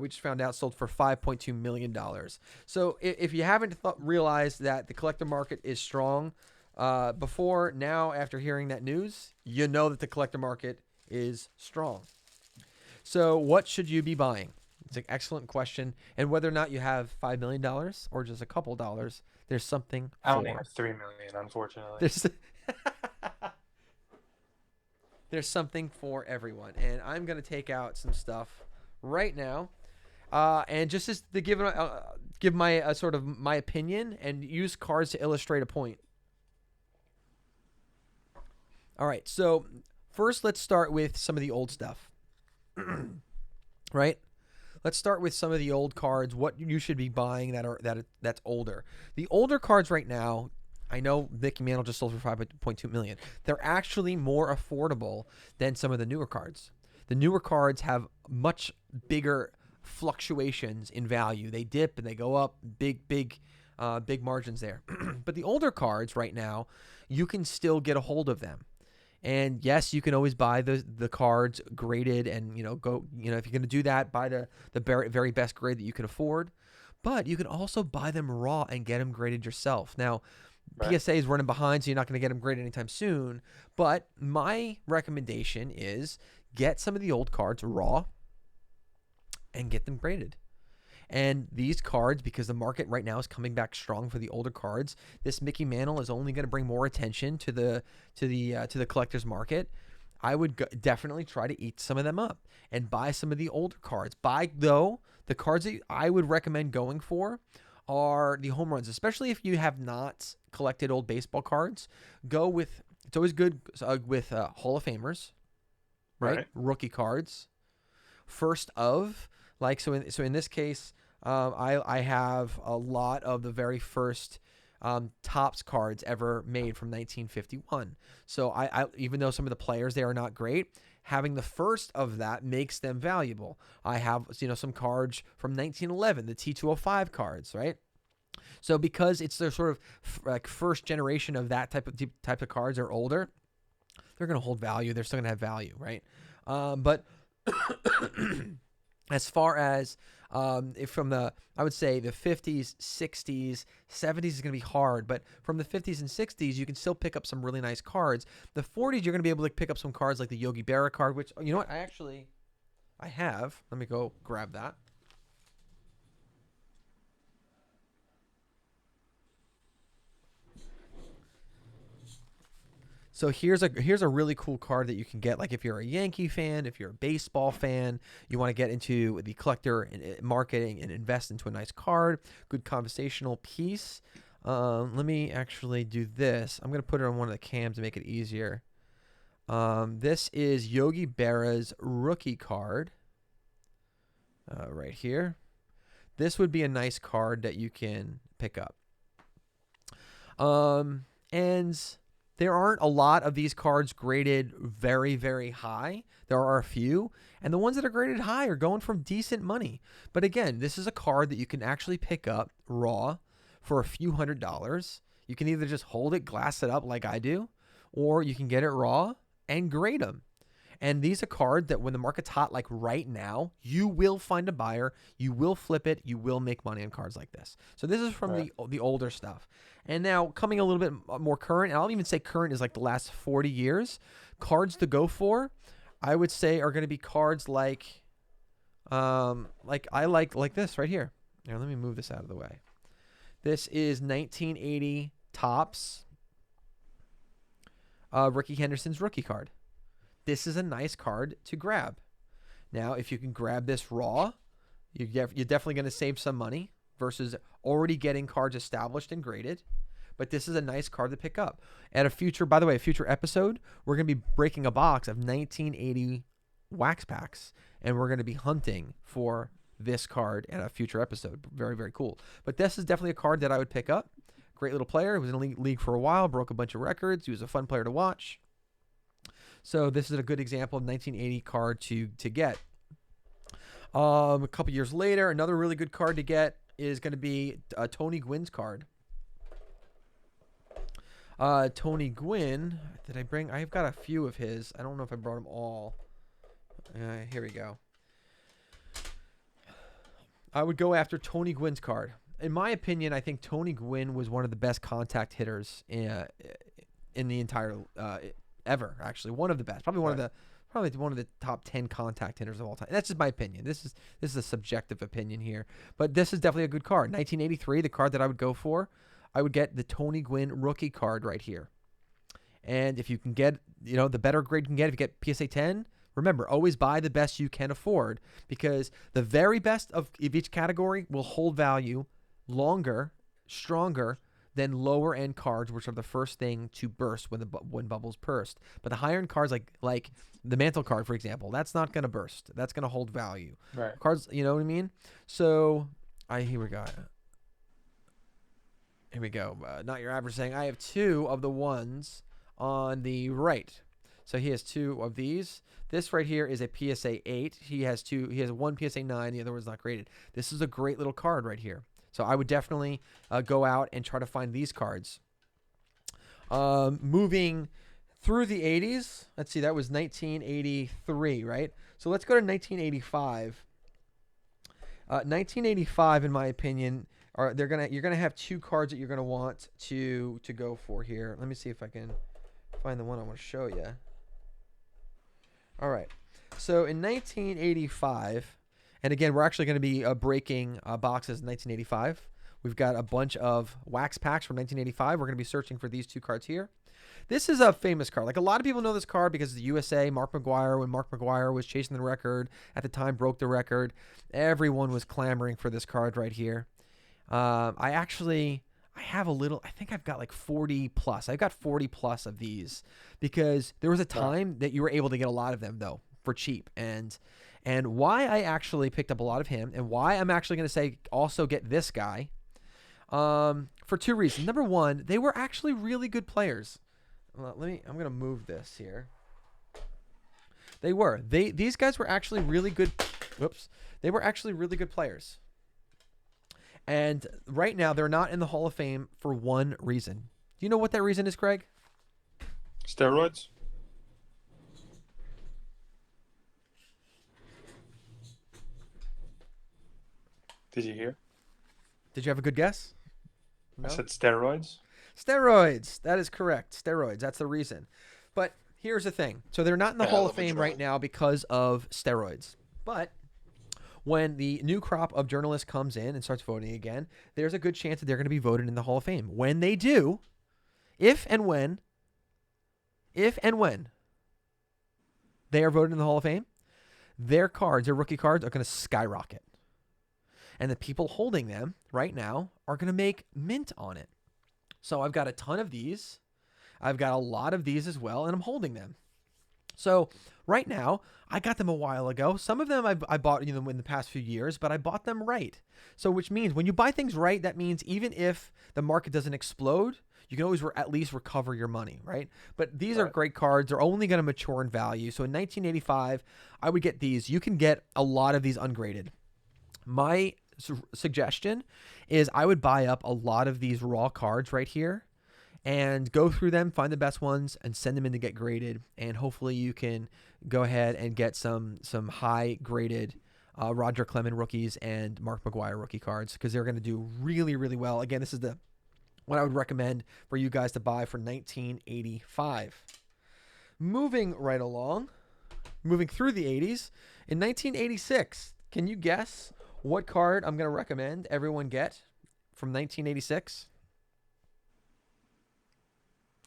Speaker 2: we just found out sold for $5.2 million. So if you haven't realized that the collector market is strong before, now after hearing that news, you know that the collector market is strong. So what should you be buying? It's an excellent question. And whether or not you have $5 million or just a couple dollars, there's something
Speaker 1: I only have $3 million, unfortunately.
Speaker 2: There's something for everyone. And I'm going to take out some stuff right now. And just to give my sort of my opinion and use cards to illustrate a point. All right. So First, let's start with some of the old stuff, right? Let's start with some of the old cards. What you should be buying that's older. The older cards right now, I know Mickey Mantle just sold for 5.2 million. They're actually more affordable than some of the newer cards. The newer cards have much bigger fluctuations in value. They dip and they go up, big margins there. But the older cards right now, you can still get a hold of them. And yes, you can always buy the cards graded, and if you're going to do that, buy the very best grade that you can afford. But you can also buy them raw and get them graded yourself. Now,
Speaker 1: Right.
Speaker 2: PSA is running behind, so you're not going to get them graded anytime soon. But my recommendation is get some of the old cards raw and get them graded. And these cards, because the market right now is coming back strong for the older cards, this Mickey Mantle is only going to bring more attention to the collector's market. I would definitely try to eat some of them up and buy some of the older cards. The cards that I would recommend going for are the home runs, especially if you have not collected old baseball cards. It's always good with Hall of Famers, right?
Speaker 1: Right.
Speaker 2: Rookie cards, first of. In this case, I have a lot of the very first Topps cards ever made from 1951. So I even though some of the players they are not great, having the first of that makes them valuable. I have some cards from 1911, the T205 cards, right? So because it's their sort of like first generation of that type of cards are older, they're going to hold value. They're still going to have value, right? But as far as I would say the 50s, 60s, 70s is going to be hard, but from the 50s and 60s, you can still pick up some really nice cards. The 40s, you're going to be able to pick up some cards like the Yogi Berra card, which, you know what, I have. Let me go grab that. So here's a really cool card that you can get. Like if you're a Yankee fan, if you're a baseball fan, you want to get into the collector and marketing and invest into a nice card, good conversational piece. Let me actually do this. I'm gonna put it on one of the cams to make it easier. This is Yogi Berra's rookie card. Right here. This would be a nice card that you can pick up. And there aren't a lot of these cards graded very, very high. There are a few, and the ones that are graded high are going for decent money. But again, this is a card that you can actually pick up raw for a few $100s. You can either just hold it, glass it up like I do, or you can get it raw and grade them. And these are cards that when the market's hot, like right now, you will find a buyer, you will flip it, you will make money on cards like this. So this is from the older stuff. And now coming a little bit more current, and I'll even say current is like the last 40 years, cards to go for, I would say are going to be cards like this right here. Now let me move this out of the way. This is 1980 Topps Ricky Henderson's rookie card. This is a nice card to grab. Now, if you can grab this raw, you're definitely going to save some money versus already getting cards established and graded. But this is a nice card to pick up. At a future episode, we're going to be breaking a box of 1980 wax packs, and we're going to be hunting for this card at a future episode. Very, very cool. But this is definitely a card that I would pick up. Great little player. He was in the league for a while, broke a bunch of records. He was a fun player to watch. So this is a good example of 1980 card to get. A couple years later, another really good card to get is going to be Tony Gwynn's card. Tony Gwynn, I've got a few of his. I don't know if I brought them all. Here we go. I would go after Tony Gwynn's card. In my opinion, I think Tony Gwynn was one of the best contact hitters in the entire ever. Actually, one of the best. Probably one of the top 10 contact hitters of all time. That's just my opinion. This is a subjective opinion here, but this is definitely a good card. 1983, the card that I would go for, I would get the Tony Gwynn rookie card right here. And if you can get, the better grade you can get, if you get PSA 10, remember, always buy the best you can afford, because the very best of each category will hold value longer, stronger than lower end cards, which are the first thing to burst when bubbles burst. But the higher end cards, like the mantle card, for example, that's not going to burst. That's going to hold value.
Speaker 1: Right.
Speaker 2: Cards, you know what I mean? So here we go. Here we go. Not your average saying I have 2 of the ones on the right. So he has 2 of these. This right here is a PSA 8. He has 2. He has 1 PSA 9. The other one's not graded. This is a great little card right here. So I would definitely go out and try to find these cards. Moving through the 80s. Let's see. That was 1983, right? So let's go to 1985. 1985, in my opinion, you're gonna have 2 cards that you're gonna want to go for here. Let me see if I can find the one I want to show you. All right. So in 1985, and again, we're actually going to be breaking boxes in 1985. We've got a bunch of wax packs from 1985. We're going to be searching for these 2 cards here. This is a famous card. Like, a lot of people know this card because the USA, Mark McGwire, when Mark McGwire was chasing the record, at the time broke the record. Everyone was clamoring for this card right here. I have a little, I think I've got like 40 plus. I've got 40 plus of these because there was a time that you were able to get a lot of them though for cheap. And why I actually picked up a lot of him and why I'm actually going to say also get this guy for 2 reasons. Number one, they were actually really good players. I'm going to move this here. These guys were actually really good. Whoops. They were actually really good players. And right now, they're not in the Hall of Fame for one reason. Do you know what that reason is, Craig?
Speaker 1: Steroids? Did you hear?
Speaker 2: Did you have a good guess?
Speaker 1: No? I said steroids.
Speaker 2: Steroids. That is correct. Steroids. That's the reason. But here's the thing. So they're not in the Hall of Fame right now because of steroids. But when the new crop of journalists comes in and starts voting again, there's a good chance that they're going to be voted in the Hall of Fame. When they do, if and when they are voted in the Hall of Fame, their rookie cards, are going to skyrocket. And the people holding them right now are going to make mint on it. So I've got a ton of these. I've got a lot of these as well, and I'm holding them. So right now, I got them a while ago. Some of them I bought in the past few years, but I bought them right. So which means when you buy things right, that means even if the market doesn't explode, you can always at least recover your money, right? But these are great cards. They're only going to mature in value. So in 1985, I would get these. You can get a lot of these ungraded. My suggestion is I would buy up a lot of these raw cards right here and go through them, find the best ones, and send them in to get graded. And hopefully you can go ahead and get some high-graded Roger Clemens rookies and Mark McGwire rookie cards because they're going to do really, really well. Again, this is what I would recommend for you guys to buy for 1985. Moving right along, moving through the 80s, in 1986, can you guess what card I'm going to recommend everyone get from 1986?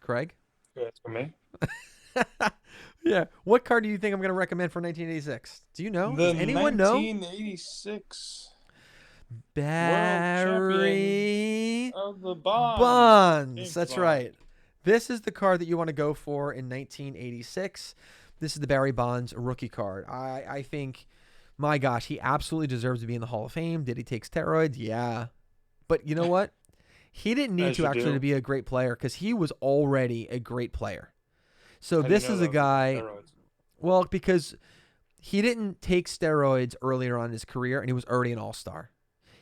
Speaker 2: Craig?
Speaker 1: Yeah, it's for me.
Speaker 2: Yeah. What card do you think I'm going to recommend for 1986? Do you know?
Speaker 1: Does
Speaker 2: anyone know?
Speaker 1: 1986
Speaker 2: Barry
Speaker 1: of the Bonds.
Speaker 2: Bonds. That's right. This is the card that you want to go for in 1986. This is the Barry Bonds rookie card. I think, my gosh, he absolutely deserves to be in the Hall of Fame. Did he take steroids? Yeah. But you know what? He didn't need to actually to be a great player because he was already a great player. So this is a guy, well, because he didn't take steroids earlier on in his career and he was already an all-star.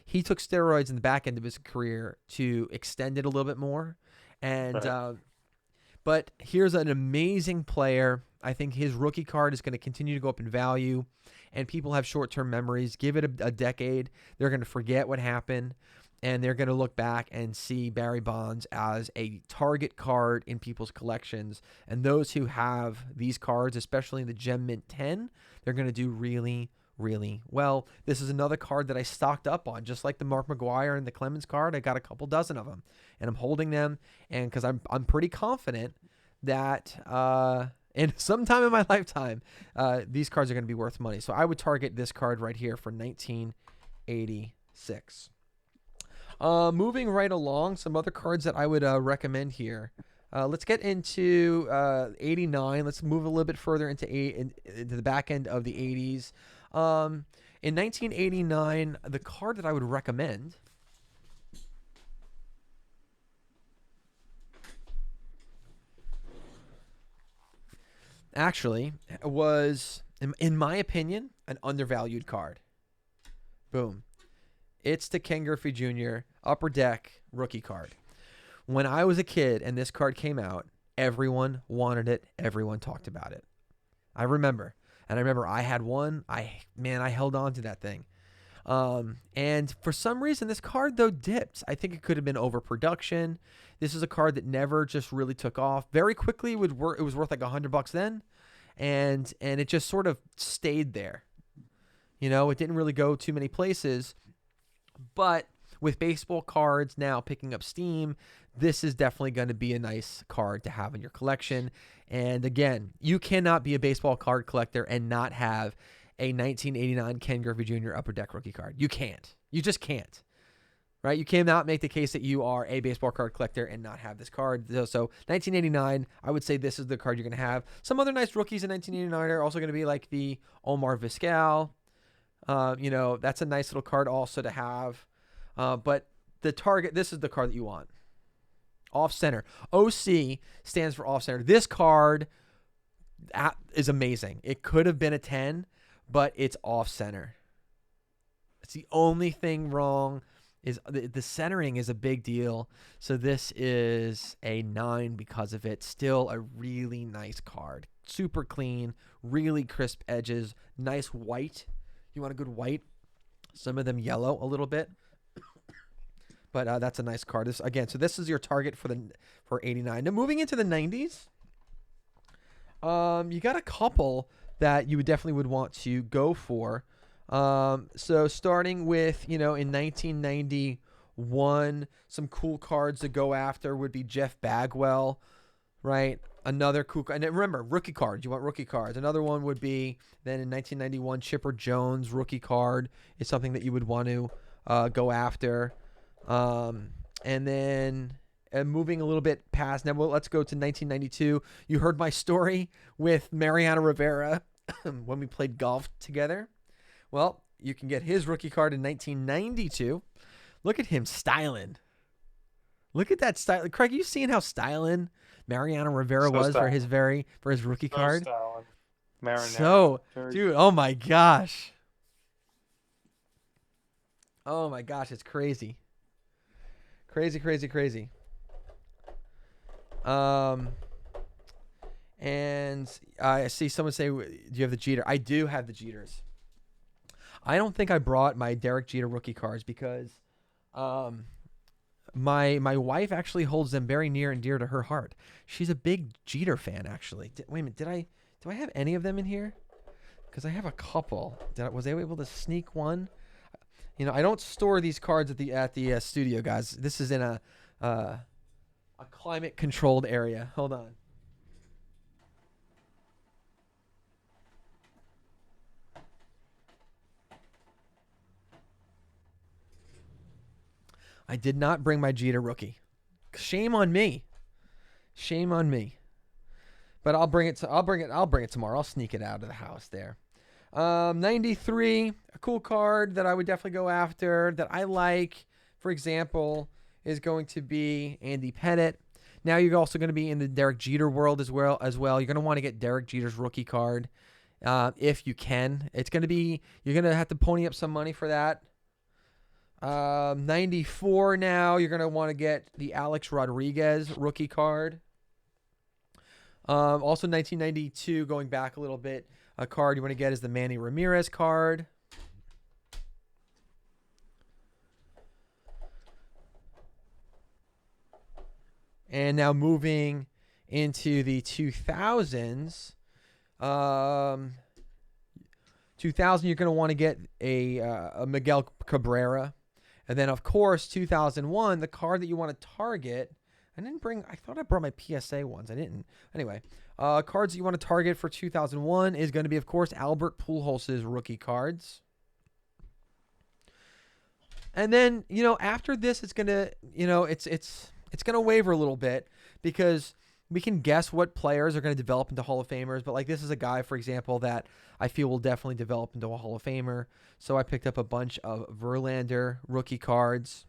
Speaker 2: He took steroids in the back end of his career to extend it a little bit more. And but here's an amazing player. I think his rookie card is going to continue to go up in value, and people have short-term memories. Give it a decade. They're going to forget what happened. And they're going to look back and see Barry Bonds as a target card in people's collections. And those who have these cards, especially in the Gem Mint 10, they're going to do really, really well. This is another card that I stocked up on, just like the Mark McGwire and the Clemens card. I got a couple dozen of them, and I'm holding them. And because I'm pretty confident that in some time in my lifetime, these cards are going to be worth money. So I would target this card right here for 1986. Moving right along, some other cards that I would recommend here. Let's get into 89. Let's move a little bit further into the back end of the 80s. In 1989, the card that I would recommend actually was, in my opinion, an undervalued card. Boom. It's the Ken Griffey Jr. Upper Deck rookie card. When I was a kid and this card came out, everyone wanted it. Everyone talked about it. I remember. And I remember I had one. I held on to that thing. And for some reason, this card, though, dipped. I think it could have been overproduction. This is a card that never just really took off. Very quickly, it was worth like $100 then. And it just sort of stayed there. You know, it didn't really go too many places. But with baseball cards now picking up steam, this is definitely going to be a nice card to have in your collection. And again, you cannot be a baseball card collector and not have a 1989 Ken Griffey Jr. Upper Deck rookie card. You can't. You just can't. Right? You cannot make the case that you are a baseball card collector and not have this card. So 1989, I would say this is the card you're going to have. Some other nice rookies in 1989 are also going to be like the Omar Vizquel. That's a nice little card also to have. But the target, this is the card that you want. Off center. OC stands for off center. This card is amazing. It could have been a 10, but it's off center. It's the only thing wrong is the centering is a big deal. So this is a 9 because of it. Still a really nice card. Super clean, really crisp edges, nice white. You want a good white. Some of them yellow a little bit. But that's a nice card. So this is your target for 89. Now moving into the 90s, you got a couple that you definitely would want to go for. So starting with, in 1991, some cool cards to go after would be Jeff Bagwell, right? Another cool card. And remember, rookie cards. You want rookie cards. Another one would be then in 1991, Chipper Jones rookie card is something that you would want to go after. And then moving a little bit past, now let's go to 1992. You heard my story with Mariano Rivera when we played golf together. Well, you can get his rookie card in 1992. Look at him styling. Look at that style. Craig, you seen how styling Mariano Rivera was for his rookie card?
Speaker 1: Styling. Mariano.
Speaker 2: So, dude, oh my gosh. Oh my gosh, it's crazy. Crazy. And I see someone say, do you have the Jeter? I do have the Jeters. I don't think I brought my Derek Jeter rookie cards because my wife actually holds them very near and dear to her heart. She's a big Jeter fan, actually. Wait a minute, do I have any of them in here? Because I have a couple. Was I able to sneak one? I don't store these cards at the studio, guys. This is in a climate controlled area. Hold on. I did not bring my Jeter rookie. Shame on me. But I'll bring it tomorrow. I'll sneak it out of the house there. 93, a cool card that I would definitely go after that I like, for example, is going to be Andy Pettitte. Now you're also going to be in the Derek Jeter world as well. You're going to want to get Derek Jeter's rookie card if you can. You're going to have to pony up some money for that. 94 now, you're going to want to get the Alex Rodriguez rookie card. Also 1992, going back a little bit, a card you want to get is the Manny Ramirez card. And now moving into the 2000s, 2000, you're going to want to get a Miguel Cabrera. And then, of course, 2001, the card that you want to target. I thought I brought my PSA ones. I didn't. Anyway, cards that you want to target for 2001 is going to be, of course, Albert Pujols' rookie cards. And then, after this, it's gonna, it's gonna waver a little bit because we can guess what players are gonna develop into Hall of Famers. But like, this is a guy, for example, that I feel will definitely develop into a Hall of Famer. So I picked up a bunch of Verlander rookie cards.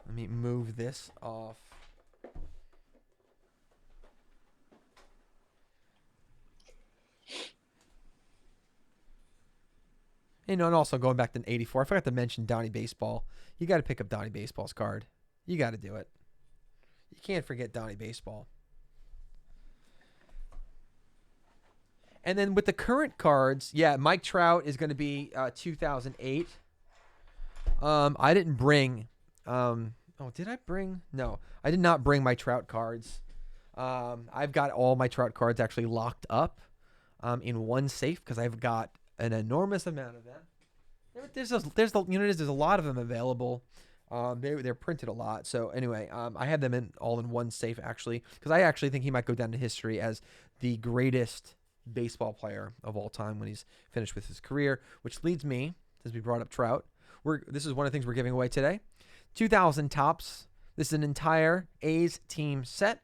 Speaker 2: Let me move this off. And also going back to 84, I forgot to mention Donnie Baseball. You got to pick up Donnie Baseball's card. You got to do it. You can't forget Donnie Baseball. And then with the current cards, yeah, Mike Trout is going to be 2008. I didn't bring. Did I bring? No, I did not bring my Trout cards. I've got all my Trout cards actually locked up in one safe because I've got an enormous amount of them. There's a lot of them available. They're printed a lot. So anyway, I have them all in one safe actually because I actually think he might go down to history as the greatest baseball player of all time when he's finished with his career. Which leads me, since we brought up Trout, this is one of the things we're giving away today. 2,000 tops. This is an entire A's team set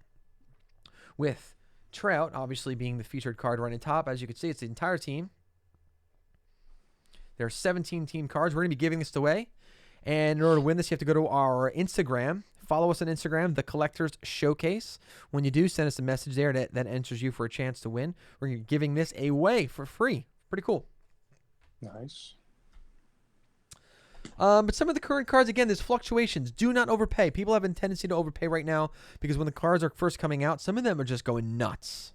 Speaker 2: with Trout obviously being the featured card right on top. As you can see, it's the entire team. There are 17 team cards. We're going to be giving this away. And in order to win this, you have to go to our Instagram. Follow us on Instagram, The Collectors Showcase. When you do, send us a message there that enters you for a chance to win. We're giving this away for free. Pretty cool.
Speaker 1: Nice.
Speaker 2: But some of the current cards, again, there's fluctuations. Do not overpay. People have a tendency to overpay right now because when the cards are first coming out, some of them are just going nuts.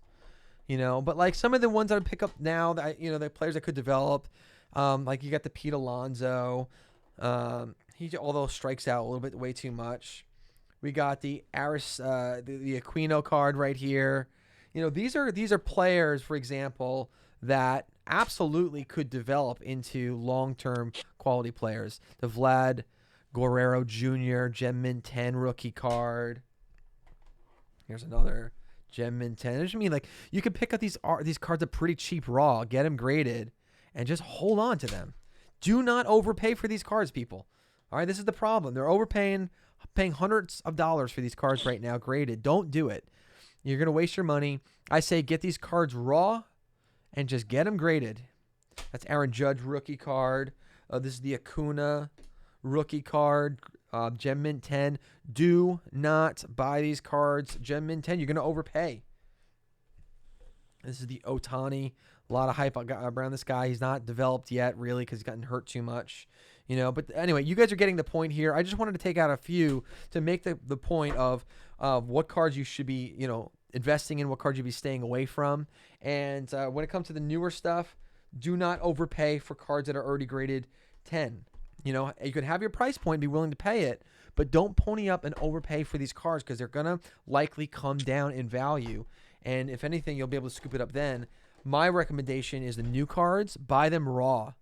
Speaker 2: But like some of the ones I would pick up now, that the players that could develop, like you got the Pete Alonso. He although strikes out a little bit way too much. We got the Aris, the Aquino card right here. These are players, for example, that absolutely could develop into long-term quality players. The Vlad Guerrero Jr. Gem Mint 10 rookie card. Here's another Gem Mint 10. I just mean like you can pick up these cards at pretty cheap raw, get them graded, and just hold on to them. Do not overpay for these cards, people. All right, this is the problem. They're overpaying, paying hundreds of dollars for these cards right now, graded. Don't do it. You're going to waste your money. I say get these cards raw and just get them graded. That's Aaron Judge rookie card. This is the Acuna rookie card, Gem Mint 10. Do not buy these cards. Gem Mint 10, you're going to overpay. This is the Ohtani. A lot of hype around this guy. He's not developed yet, really, because he's gotten hurt too much. But anyway, you guys are getting the point here. I just wanted to take out a few to make the point of what cards you should be, investing in, what cards you be staying away from. And when it comes to the newer stuff, do not overpay for cards that are already graded 10. You could have your price point, be willing to pay it, but don't pony up and overpay for these cards because they're going to likely come down in value. And if anything, you'll be able to scoop it up then. My recommendation is the new cards, buy them raw.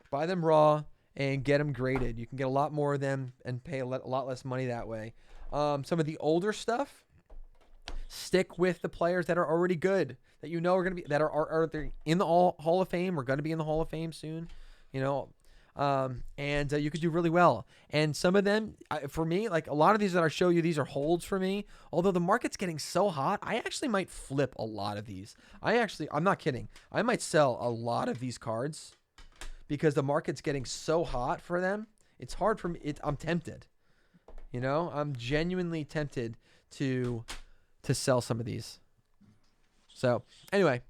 Speaker 2: Buy them raw and get them graded. You can get a lot more of them and pay a lot less money that way. Some of the older stuff, stick with the players that are already good, that are going to be, that are in the Hall of Fame or going to be in the Hall of Fame soon, and you could do really well. And some of them, for me, like a lot of these that I show you, these are holds for me. Although the market's getting so hot, I actually might flip a lot of these. I'm not kidding. I might sell a lot of these cards because the market's getting so hot for them. It's hard for me. I'm tempted. I'm genuinely tempted to sell some of these. So anyway,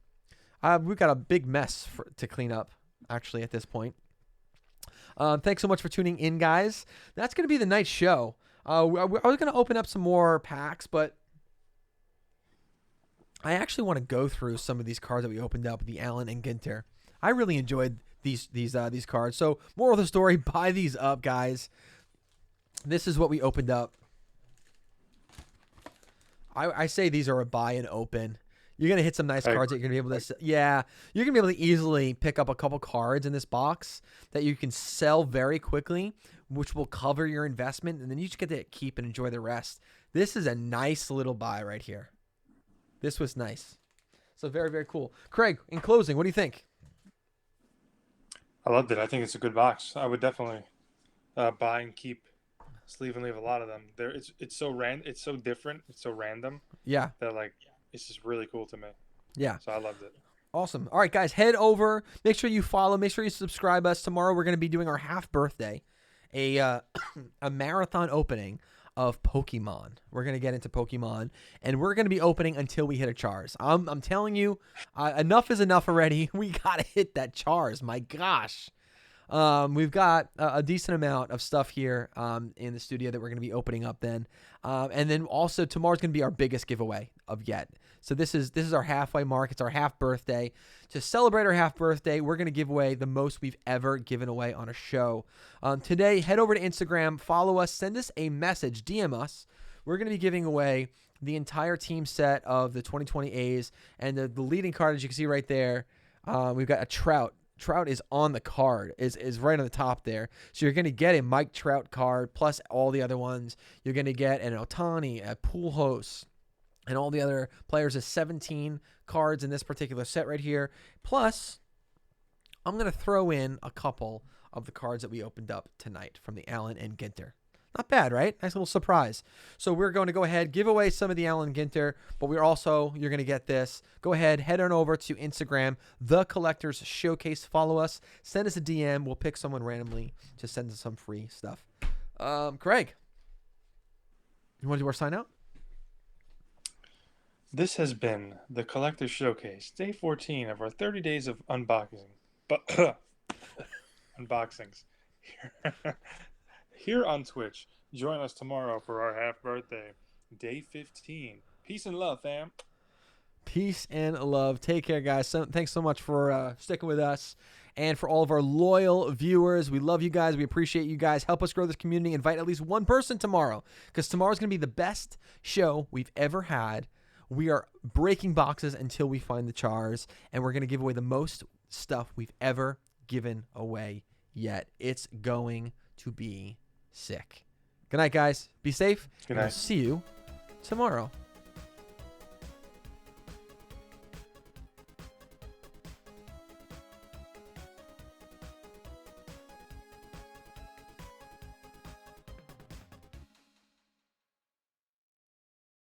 Speaker 2: we've got a big mess to clean up actually at this point. Thanks so much for tuning in, guys. That's going to be the night show. I was going to open up some more packs, but I actually want to go through some of these cards that we opened up, the Allen and Ginter. I really enjoyed these cards. So moral of the story, buy these up, guys. This is what we opened up. I say these are a buy and open. You're going to hit some nice cards that you're going to be able to... Yeah, you're going to be able to easily pick up a couple cards in this box that you can sell very quickly, which will cover your investment, and then you just get to keep and enjoy the rest. This is a nice little buy right here. This was nice. So very, very cool. Craig, in closing, what do you think?
Speaker 1: I loved it. I think it's a good box. I would definitely buy and keep, sleeve and leave a lot of them. It's so it's so different. It's so random
Speaker 2: Yeah,
Speaker 1: that like it's just really cool to me.
Speaker 2: yeah.
Speaker 1: So I loved it.
Speaker 2: Awesome. All right, guys, head over. Make sure you follow. Make sure you subscribe us. Tomorrow we're going to be doing our half birthday, a a marathon opening of Pokemon. We're going to get into Pokemon, and we're going to be opening until we hit a Chars. I'm telling you, enough is enough already. We got to hit that Chars. My gosh. We've got a decent amount of stuff here in the studio that we're going to be opening up then. And then also tomorrow's going to be our biggest giveaway of yet. So this is our halfway mark. It's our half birthday. To celebrate our half birthday, we're going to give away the most we've ever given away on a show. Today, head over to Instagram, follow us, send us a message, DM us. We're going to be giving away the entire team set of the 2020 A's. And the leading card, as you can see right there, we've got a Trout. Trout is on the card, is right on the top there. So you're going to get a Mike Trout card plus all the other ones. You're going to get an Ohtani, a Pujols, and all the other players. There's 17 cards in this particular set right here. Plus, I'm going to throw in a couple of the cards that we opened up tonight from the Allen and Ginter. Not bad, right? Nice little surprise. So we're going to go ahead, give away some of the Allen Ginter, but you're going to get this. Go ahead, head on over to Instagram, The Collectors Showcase. Follow us. Send us a DM. We'll pick someone randomly to send us some free stuff. Craig, you want to do our sign out?
Speaker 1: This has been the Collector Showcase, day 14 of our 30 days of unboxing. Unboxings. Here on Twitch. Join us tomorrow for our half birthday, day 15. Peace and love, fam.
Speaker 2: Peace and love. Take care, guys. Thanks so much for sticking with us. And for all of our loyal viewers, we love you guys. We appreciate you guys. Help us grow this community. Invite at least one person tomorrow, because tomorrow's going to be the best show we've ever had. We are breaking boxes until we find the Chars, and we're going to give away the most stuff we've ever given away yet. It's going to be sick. Good night, guys. Be safe.
Speaker 1: Good
Speaker 2: And
Speaker 1: night.
Speaker 2: we'll see you tomorrow.